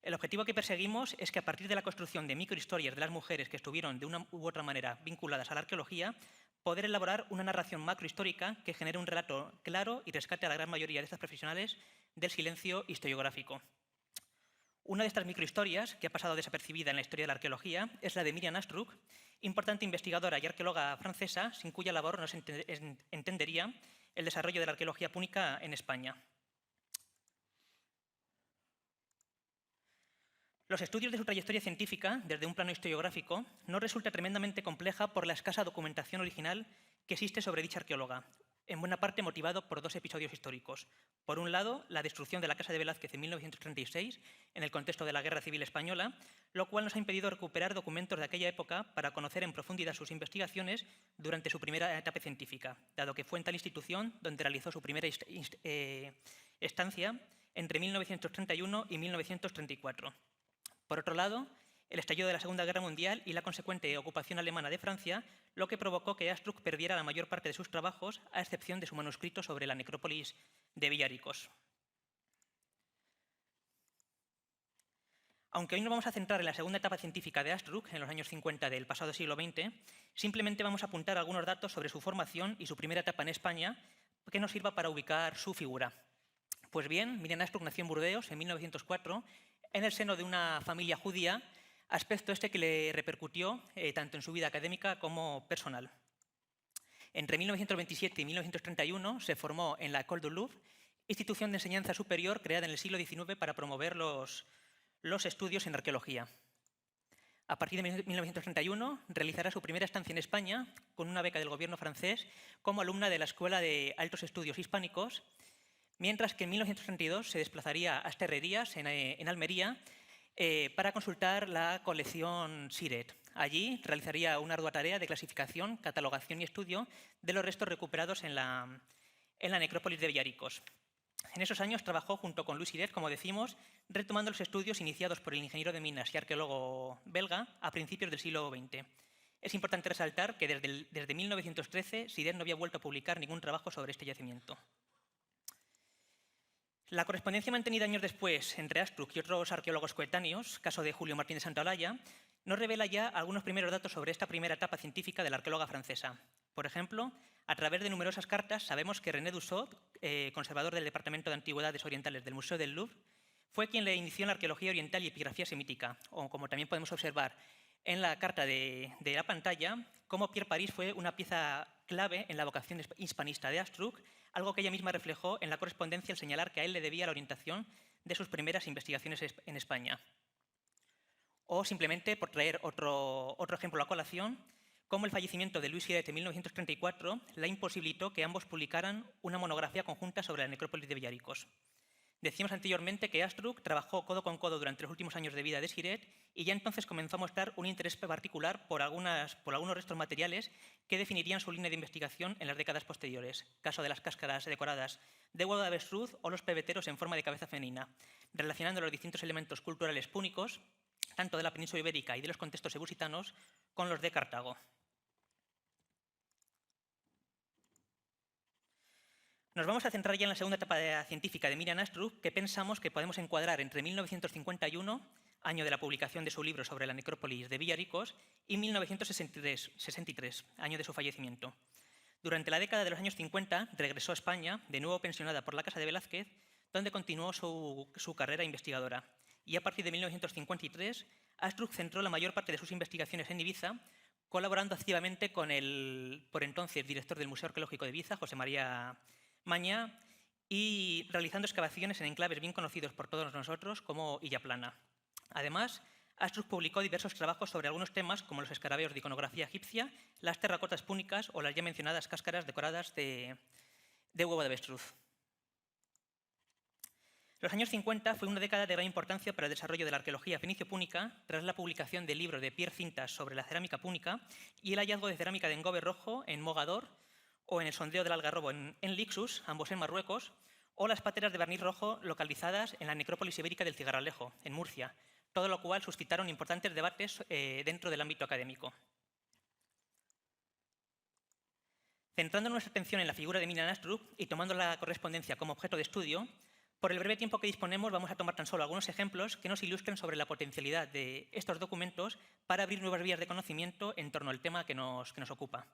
El objetivo que perseguimos es que a partir de la construcción de microhistorias de las mujeres que estuvieron de una u otra manera vinculadas a la arqueología, poder elaborar una narración macrohistórica que genere un relato claro y rescate a la gran mayoría de estas profesionales del silencio historiográfico. Una de estas microhistorias, que ha pasado desapercibida en la historia de la arqueología, es la de Miriam Astruc, importante investigadora y arqueóloga francesa, sin cuya labor no se entendería el desarrollo de la arqueología púnica en España. Los estudios de su trayectoria científica, desde un plano historiográfico, nos resulta tremendamente compleja por la escasa documentación original que existe sobre dicha arqueóloga, en buena parte motivado por dos episodios históricos. Por un lado, la destrucción de la Casa de Velázquez en 1936, en el contexto de la Guerra Civil Española, lo cual nos ha impedido recuperar documentos de aquella época para conocer en profundidad sus investigaciones durante su primera etapa científica, dado que fue en tal institución donde realizó su primera estancia entre 1931 y 1934. Por otro lado, el estallido de la Segunda Guerra Mundial y la consecuente ocupación alemana de Francia, lo que provocó que Astruc perdiera la mayor parte de sus trabajos, a excepción de su manuscrito sobre la necrópolis de Villaricos. Aunque hoy nos vamos a centrar en la segunda etapa científica de Astruc, en los años 50 del pasado siglo XX, simplemente vamos a apuntar algunos datos sobre su formación y su primera etapa en España que nos sirva para ubicar su figura. Pues bien, Miriam Astruc nació en Burdeos en 1904, en el seno de una familia judía, aspecto este que le repercutió tanto en su vida académica como personal. Entre 1927 y 1931 se formó en la École du Louvre, institución de enseñanza superior creada en el siglo XIX para promover los estudios en arqueología. A partir de 1931 realizará su primera estancia en España con una beca del gobierno francés como alumna de la Escuela de Altos Estudios Hispánicos, mientras que en 1932 se desplazaría hasta Herrerías, en Almería, para consultar la colección Siret. Allí realizaría una ardua tarea de clasificación, catalogación y estudio de los restos recuperados en la necrópolis de Villaricos. En esos años trabajó junto con Louis Siret, como decimos, retomando los estudios iniciados por el ingeniero de minas y arqueólogo belga a principios del siglo XX. Es importante resaltar que desde 1913 Siret no había vuelto a publicar ningún trabajo sobre este yacimiento. La correspondencia mantenida años después entre Astruc y otros arqueólogos coetáneos, caso de Julio Martín de Santaolalla, nos revela ya algunos primeros datos sobre esta primera etapa científica de la arqueóloga francesa. Por ejemplo, a través de numerosas cartas sabemos que René Dussault, conservador del Departamento de Antigüedades Orientales del Museo del Louvre, fue quien le inició en la arqueología oriental y epigrafía semítica, o como también podemos observar en la carta de la pantalla, cómo Pierre Paris fue una pieza clave en la vocación hispanista de Astruc, algo que ella misma reflejó en la correspondencia al señalar que a él le debía la orientación de sus primeras investigaciones en España. O simplemente, por traer otro ejemplo a colación, cómo el fallecimiento de Louis Siret en 1934 la imposibilitó que ambos publicaran una monografía conjunta sobre la necrópolis de Villaricos. Decíamos anteriormente que Astruc trabajó codo con codo durante los últimos años de vida de Siret y ya entonces comenzó a mostrar un interés particular por algunos restos materiales que definirían su línea de investigación en las décadas posteriores, caso de las cáscaras decoradas de huevo de avestruz o los pebeteros en forma de cabeza femenina, relacionando los distintos elementos culturales púnicos, tanto de la península ibérica y de los contextos ebusitanos, con los de Cartago. Nos vamos a centrar ya en la segunda etapa científica de Miriam Astruc, que pensamos que podemos encuadrar entre 1951, año de la publicación de su libro sobre la necrópolis de Villaricos, y 1963, año de su fallecimiento. Durante la década de los años 50 regresó a España, de nuevo pensionada por la Casa de Velázquez, donde continuó su carrera investigadora. Y a partir de 1953, Astruc centró la mayor parte de sus investigaciones en Ibiza, colaborando activamente con el, por entonces, director del Museo Arqueológico de Ibiza, José María Mañá, y realizando excavaciones en enclaves bien conocidos por todos nosotros como Illaplana. Además, Astruc publicó diversos trabajos sobre algunos temas como los escarabeos de iconografía egipcia, las terracotas púnicas o las ya mencionadas cáscaras decoradas de huevo de avestruz. Los años 50 fue una década de gran importancia para el desarrollo de la arqueología fenicio-púnica tras la publicación del libro de Pierre Cintas sobre la cerámica púnica y el hallazgo de cerámica de engobe rojo en Mogador o en el sondeo del Algarrobo en Lixus, ambos en Marruecos, o las pateras de barniz rojo localizadas en la necrópolis ibérica del Cigarralejo, en Murcia, todo lo cual suscitaron importantes debates dentro del ámbito académico. Centrando nuestra atención en la figura de Miriam Astrup y tomando la correspondencia como objeto de estudio, por el breve tiempo que disponemos vamos a tomar tan solo algunos ejemplos que nos ilustren sobre la potencialidad de estos documentos para abrir nuevas vías de conocimiento en torno al tema que nos ocupa.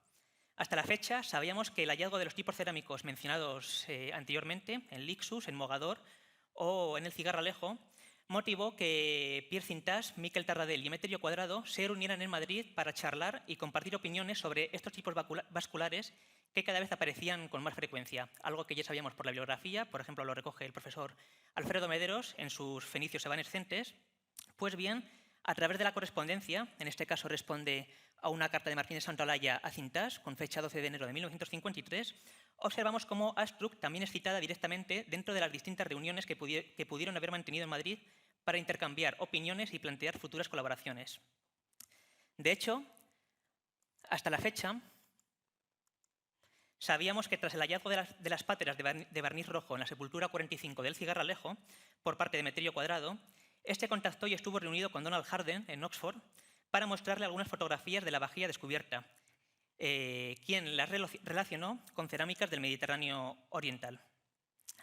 Hasta la fecha sabíamos que el hallazgo de los tipos cerámicos mencionados anteriormente, en Lixus, en Mogador o en el Cigarralejo, motivó que Pierre Cintas, Miquel Tarradell y Emeterio Cuadrado se reunieran en Madrid para charlar y compartir opiniones sobre estos tipos vasculares que cada vez aparecían con más frecuencia, algo que ya sabíamos por la bibliografía, por ejemplo lo recoge el profesor Alfredo Mederos en sus Fenicios evanescentes. Pues bien, a través de la correspondencia, en este caso responde a una carta de Martínez Santolaya a Cintas, con fecha 12 de enero de 1953, observamos cómo Astruc también es citada directamente dentro de las distintas reuniones que pudieron haber mantenido en Madrid para intercambiar opiniones y plantear futuras colaboraciones. De hecho, hasta la fecha, sabíamos que tras el hallazgo de las páteras de barniz rojo en la sepultura 45 del Cigarralejo, por parte de Emeterio Cuadrado, este contactó y estuvo reunido con Donald Harden en Oxford para mostrarle algunas fotografías de la vajilla descubierta, quien las relacionó con cerámicas del Mediterráneo oriental.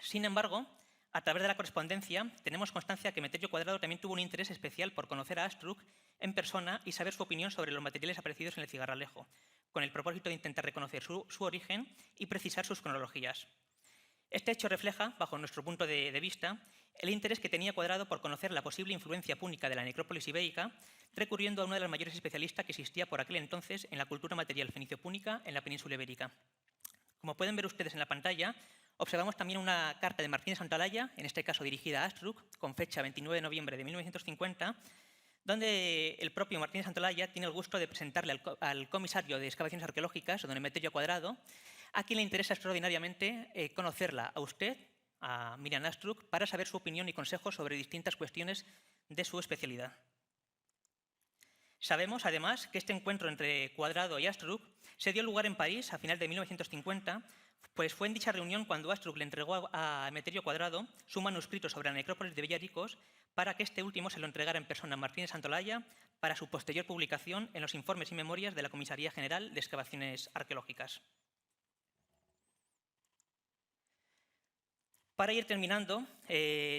Sin embargo, a través de la correspondencia, tenemos constancia que Emeterio Cuadrado también tuvo un interés especial por conocer a Astruc en persona y saber su opinión sobre los materiales aparecidos en el Cigarralejo, con el propósito de intentar reconocer su origen y precisar sus cronologías. Este hecho refleja, bajo nuestro punto de vista, el interés que tenía Cuadrado por conocer la posible influencia púnica de la necrópolis ibérica, recurriendo a uno de los mayores especialistas que existía por aquel entonces en la cultura material fenicio-púnica en la península ibérica. Como pueden ver ustedes en la pantalla, observamos también una carta de Martínez Santolaya, en este caso dirigida a Astruc, con fecha 29 de noviembre de 1950, donde el propio Martínez Santolaya tiene el gusto de presentarle al comisario de excavaciones arqueológicas, don Emeterio Cuadrado, a quien le interesa extraordinariamente conocerla a usted, a Miriam Astruc, para saber su opinión y consejos sobre distintas cuestiones de su especialidad. Sabemos, además, que este encuentro entre Cuadrado y Astruc se dio lugar en París a final de 1950, pues fue en dicha reunión cuando Astruc le entregó a Emeterio Cuadrado su manuscrito sobre la necrópolis de Villaricos para que este último se lo entregara en persona a Martínez Santolaya para su posterior publicación en los informes y memorias de la Comisaría General de Excavaciones Arqueológicas. Para ir terminando,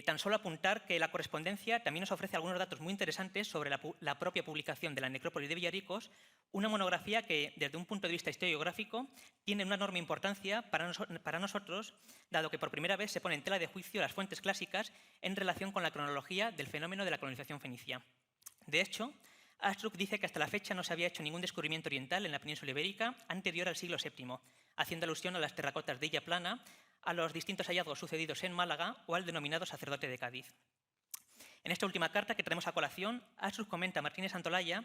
tan solo apuntar que la correspondencia también nos ofrece algunos datos muy interesantes sobre la propia publicación de la necrópolis de Villaricos, una monografía que, desde un punto de vista historiográfico, tiene una enorme importancia para nosotros, dado que por primera vez se pone en tela de juicio las fuentes clásicas en relación con la cronología del fenómeno de la colonización fenicia. De hecho, Astruc dice que hasta la fecha no se había hecho ningún descubrimiento oriental en la península ibérica anterior al siglo VII, haciendo alusión a las terracotas de Illa Plana, a los distintos hallazgos sucedidos en Málaga o al denominado sacerdote de Cádiz. En esta última carta que traemos a colación, Astruc comenta a Martínez Santolaya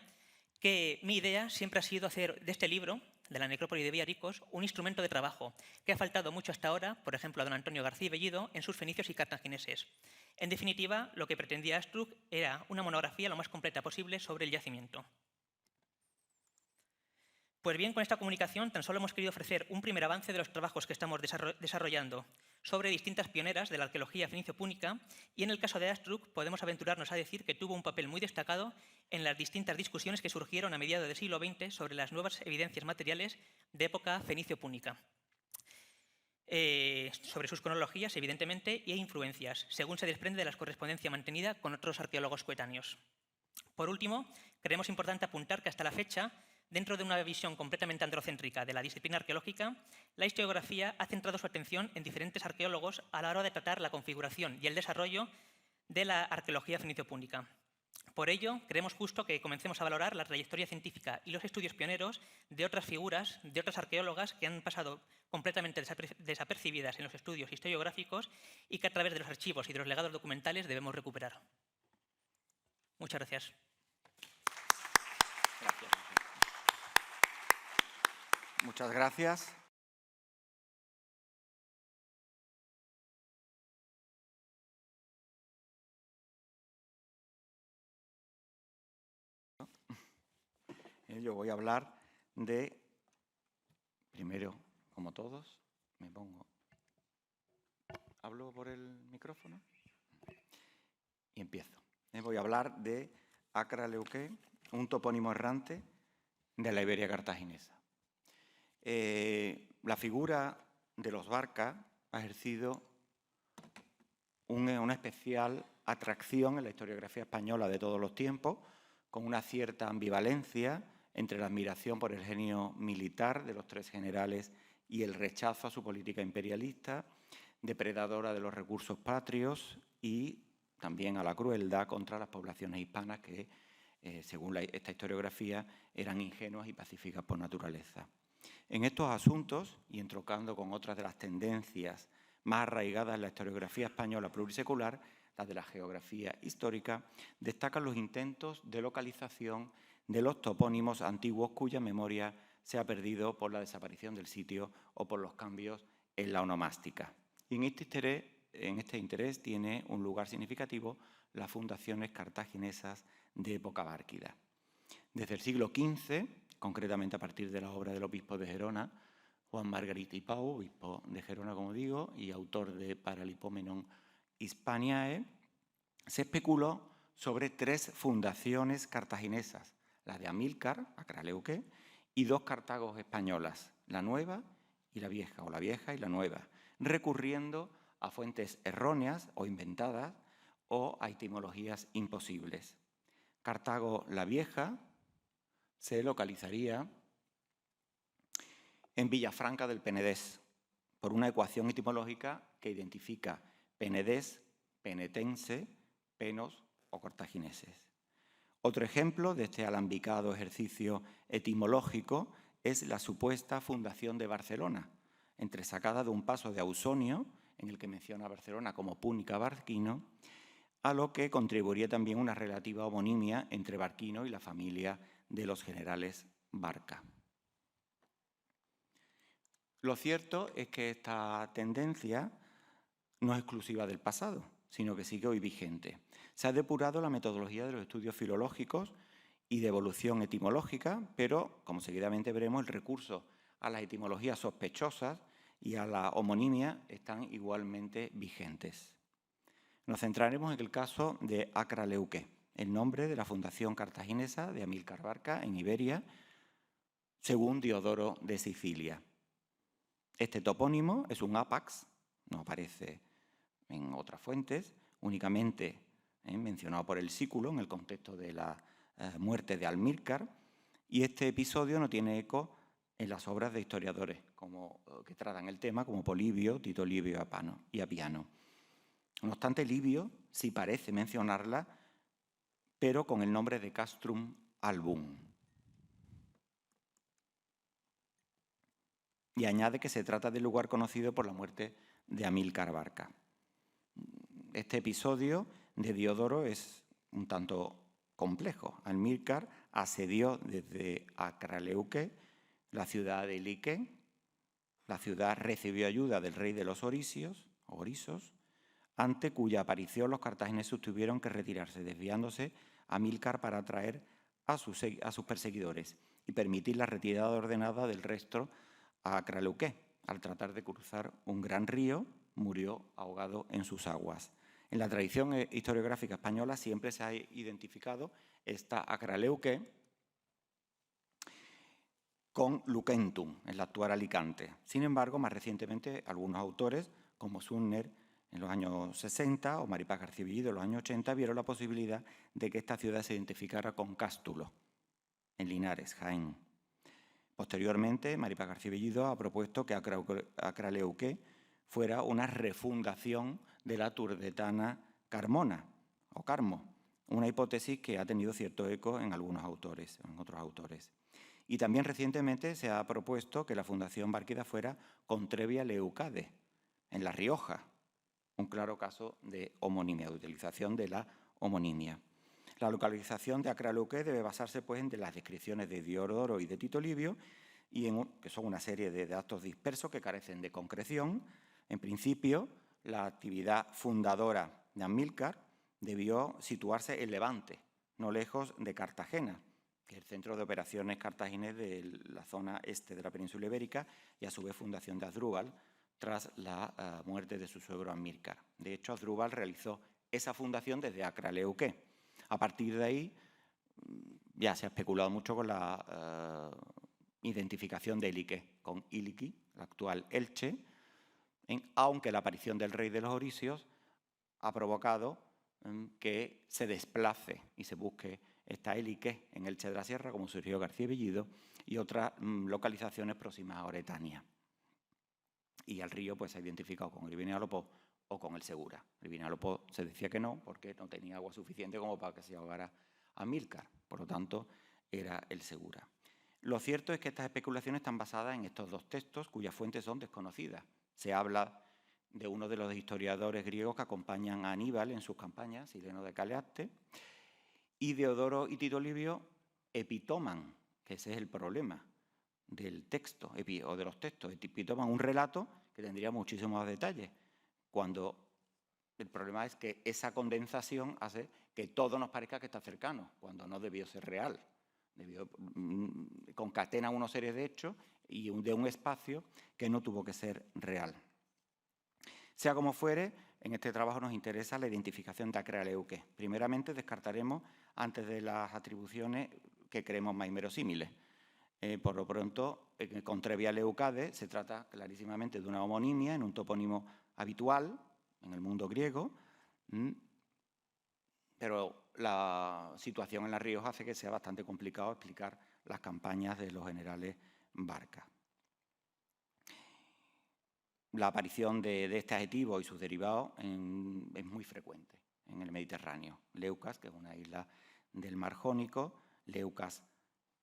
que mi idea siempre ha sido hacer de este libro, de la necrópolis de Villaricos, un instrumento de trabajo que ha faltado mucho hasta ahora, por ejemplo, a don Antonio García Bellido en sus Fenicios y Cartagineses. En definitiva, lo que pretendía Astruc era una monografía lo más completa posible sobre el yacimiento. Pues bien, con esta comunicación tan solo hemos querido ofrecer un primer avance de los trabajos que estamos desarrollando sobre distintas pioneras de la arqueología fenicio-púnica y en el caso de Astruc podemos aventurarnos a decir que tuvo un papel muy destacado en las distintas discusiones que surgieron a mediados del siglo XX sobre las nuevas evidencias materiales de época fenicio-púnica. Sobre sus cronologías, evidentemente, e influencias, según se desprende de la correspondencia mantenida con otros arqueólogos coetáneos. Por último, creemos importante apuntar que hasta la fecha, dentro de una visión completamente androcéntrica de la disciplina arqueológica, la historiografía ha centrado su atención en diferentes arqueólogos a la hora de tratar la configuración y el desarrollo de la arqueología fenicio-púnica. Por ello, creemos justo que comencemos a valorar la trayectoria científica y los estudios pioneros de otras figuras, de otras arqueólogas que han pasado completamente desapercibidas en los estudios historiográficos y que a través de los archivos y de los legados documentales debemos recuperar. Muchas gracias. Muchas gracias. Yo voy a hablar de, primero, como todos, me pongo, hablo por el micrófono y empiezo. Voy a hablar de Acra Leuqué, un topónimo errante de la Iberia cartaginesa. La figura de los Barca ha ejercido una especial atracción en la historiografía española de todos los tiempos, con una cierta ambivalencia entre la admiración por el genio militar de los tres generales y el rechazo a su política imperialista, depredadora de los recursos patrios y también a la crueldad contra las poblaciones hispanas que, según esta historiografía, eran ingenuas y pacíficas por naturaleza. En estos asuntos, y entroncando con otras de las tendencias más arraigadas en la historiografía española plurisecular, las de la geografía histórica, destacan los intentos de localización de los topónimos antiguos cuya memoria se ha perdido por la desaparición del sitio o por los cambios en la onomástica. Y en este interés tiene un lugar significativo las fundaciones cartaginesas de época bárquida. Desde el siglo XV, concretamente a partir de la obra del obispo de Gerona, Juan Margarita y Pau, obispo de Gerona, como digo, y autor de Paralipomenon Hispaniae, se especuló sobre tres fundaciones cartaginesas, la de Amílcar, Acra Leuqué, y dos Cartagos españolas, la Nueva y la Vieja, o la Vieja y la Nueva, recurriendo a fuentes erróneas o inventadas o a etimologías imposibles. Cartago la Vieja se localizaría en Villafranca del Penedés, por una ecuación etimológica que identifica penedés, penetense, penos o cartagineses. Otro ejemplo de este alambicado ejercicio etimológico es la supuesta fundación de Barcelona, entresacada de un paso de Ausonio, en el que menciona a Barcelona como Púnica Barquino, a lo que contribuiría también una relativa homonimia entre Barquino y la familia de los generales Barca. Lo cierto es que esta tendencia no es exclusiva del pasado, sino que sigue hoy vigente. Se ha depurado la metodología de los estudios filológicos y de evolución etimológica, pero, como seguidamente veremos, el recurso a las etimologías sospechosas y a la homonimia están igualmente vigentes. Nos centraremos en el caso de Acra Leuqué, el nombre de la fundación cartaginesa de Amílcar Barca en Iberia, según Diodoro de Sicilia. Este topónimo es un ápax, no aparece en otras fuentes, únicamente mencionado por el sículo en el contexto de la muerte de Amílcar, y este episodio no tiene eco en las obras de historiadores que tratan el tema, como Polibio, Tito Livio y Apiano. No obstante, Livio sí parece mencionarla, pero con el nombre de Castrum Album. Y añade que se trata del lugar conocido por la muerte de Amílcar Barca. Este episodio de Diodoro es un tanto complejo. Amílcar asedió desde Acra Leuqué la ciudad de Lique. La ciudad recibió ayuda del rey de los Orisos, ante cuya aparición los cartagineses tuvieron que retirarse, desviándose a Amílcar para atraer a sus perseguidores y permitir la retirada ordenada del resto a Acra Leuqué. Al tratar de cruzar un gran río, murió ahogado en sus aguas. En la tradición historiográfica española siempre se ha identificado esta Acra Leuqué con Lucentum, en la actual Alicante. Sin embargo, más recientemente, algunos autores, como Sunner en los años 60 o Maripaz García Bellido en los años 80, vieron la posibilidad de que esta ciudad se identificara con Cástulo, en Linares, Jaén. Posteriormente, Maripaz García Bellido ha propuesto que Acra Leuqué fuera una refundación de la turdetana Carmona, o Carmo, una hipótesis que ha tenido cierto eco en algunos autores, en otros autores. Y también recientemente se ha propuesto que la fundación bárquida fuera Contrevia Leucade, en La Rioja, un claro caso de homonimia, de utilización de la homonimia. La localización de Acra Leuqué debe basarse pues, en las descripciones de Diodoro y de Tito Livio, que son una serie de datos dispersos que carecen de concreción. En principio, la actividad fundadora de Amílcar debió situarse en Levante, no lejos de Cartagena, que es el centro de operaciones cartaginés de la zona este de la península ibérica, y a su vez fundación de Asdrúbal, tras la muerte de su suegro Amílcar. De hecho, Asdrúbal realizó esa fundación desde Acra Leuqué. A partir de ahí ya se ha especulado mucho con la identificación de Elique con Iliqui, la actual Elche, aunque la aparición del rey de los orisios ha provocado que se desplace y se busque esta Elique en Elche de la Sierra, como sugirió García Bellido, y otras localizaciones próximas a Oretania. Y al río pues, se ha identificado con el Vinalopó o con el Segura. El Vinalopó se decía que no, porque no tenía agua suficiente como para que se ahogara Amílcar. Por lo tanto, era el Segura. Lo cierto es que estas especulaciones están basadas en estos dos textos, cuyas fuentes son desconocidas. Se habla de uno de los historiadores griegos que acompañan a Aníbal en sus campañas, Sileno de Caleaste, y Deodoro y Tito Livio epitoman, que ese es el problema del texto o de los textos, epitoman un relato que tendría muchísimos más detalles, cuando el problema es que esa condensación hace que todo nos parezca que está cercano, cuando no debió ser real. Concatena una serie de hechos y de un espacio que no tuvo que ser real. Sea como fuere, en este trabajo nos interesa la identificación de Acraleuque. Primeramente descartaremos antes de las atribuciones que creemos más inverosímiles. Por lo pronto, con Trevia Leucade se trata clarísimamente de una homonimia en un topónimo habitual en el mundo griego, pero la situación en La Rioja hace que sea bastante complicado explicar las campañas de los generales Barca. La aparición de este adjetivo y sus derivados es muy frecuente en el Mediterráneo. Leucas, que es una isla del Mar Jónico, Leucas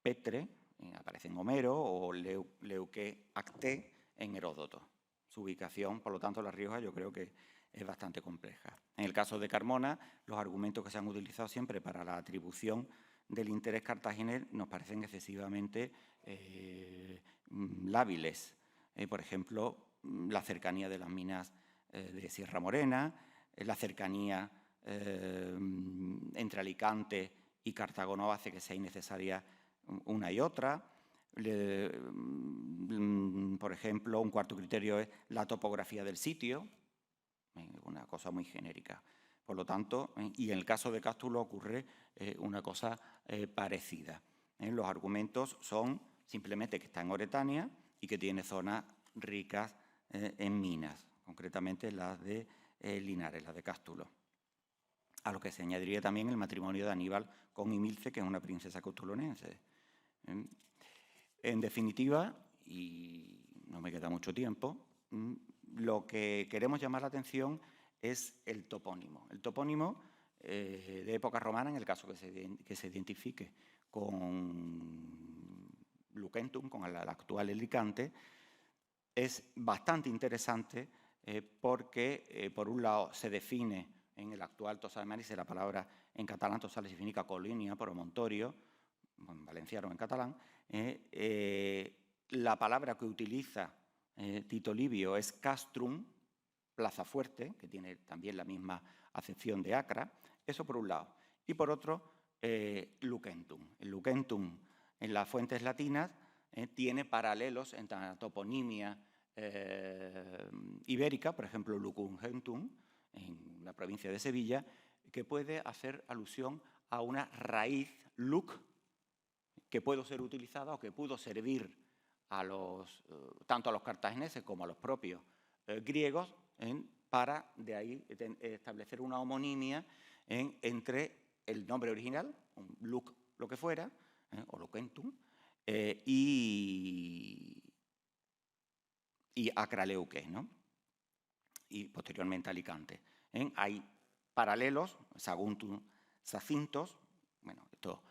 Petre, aparece en Homero, o Leuque Acté en Heródoto. Su ubicación, por lo tanto, en La Rioja yo creo que es bastante compleja. En el caso de Carmona, los argumentos que se han utilizado siempre para la atribución del interés cartaginés nos parecen excesivamente lábiles. Por ejemplo, la cercanía de las minas de Sierra Morena, la cercanía entre Alicante y Cartago no hace que sea innecesaria una y otra. Por ejemplo, un cuarto criterio es la topografía del sitio, una cosa muy genérica. Por lo tanto, y en el caso de Cástulo ocurre una cosa parecida. Los argumentos son simplemente que está en Oretania y que tiene zonas ricas en minas, concretamente las de Linares, las de Cástulo. A lo que se añadiría también el matrimonio de Aníbal con Imilce, que es una princesa castulonense. En definitiva, y no me queda mucho tiempo, lo que queremos llamar la atención es el topónimo. El topónimo de época romana, en el caso que se identifique con Lucentum, con el actual Alicante, es bastante interesante porque, por un lado, se define en el actual Tossa de Manise, la palabra en catalán Tossa significa colinia, promontorio, en valenciano o en catalán. La palabra que utiliza Tito Livio es castrum, plaza fuerte, que tiene también la misma acepción de acra, eso por un lado. Y por otro, Lucentum. El Lucentum en las fuentes latinas tiene paralelos en la toponimia ibérica, por ejemplo, Lucungentum, en la provincia de Sevilla, que puede hacer alusión a una raíz, luc, que puede ser utilizada o que pudo servir a tanto a los cartagineses como a los propios griegos para de ahí establecer una homonimia entre el nombre original, un luc lo que fuera, o Lucentum, y Acraleuque, ¿no? Y posteriormente Alicante. Hay paralelos, Saguntum, Sacintos, bueno, esto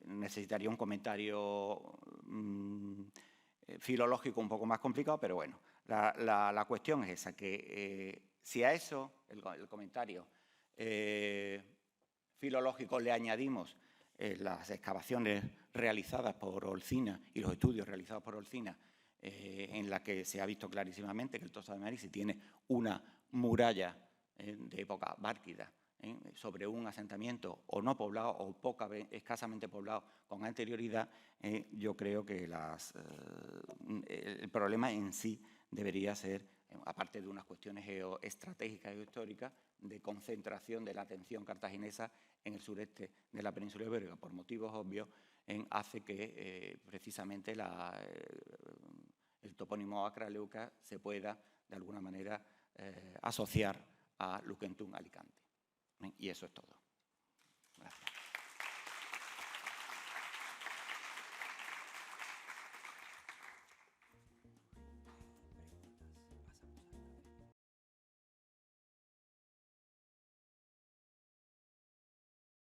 necesitaría un comentario filológico un poco más complicado, pero bueno, la cuestión es esa, que si a eso, el comentario filológico, le añadimos las excavaciones realizadas por Olcina y los estudios realizados por Olcina, en la que se ha visto clarísimamente que el Tossa de Manise tiene una muralla de época bárquida sobre un asentamiento o no poblado o escasamente poblado con anterioridad, yo creo que el problema en sí debería ser, aparte de unas cuestiones geoestratégicas y históricas, de concentración de la atención cartaginesa en el sureste de la península ibérica, por motivos obvios, hace que precisamente el topónimo Acra-Leuca se pueda, de alguna manera, asociar a Luquentum Alicante. Y eso es todo.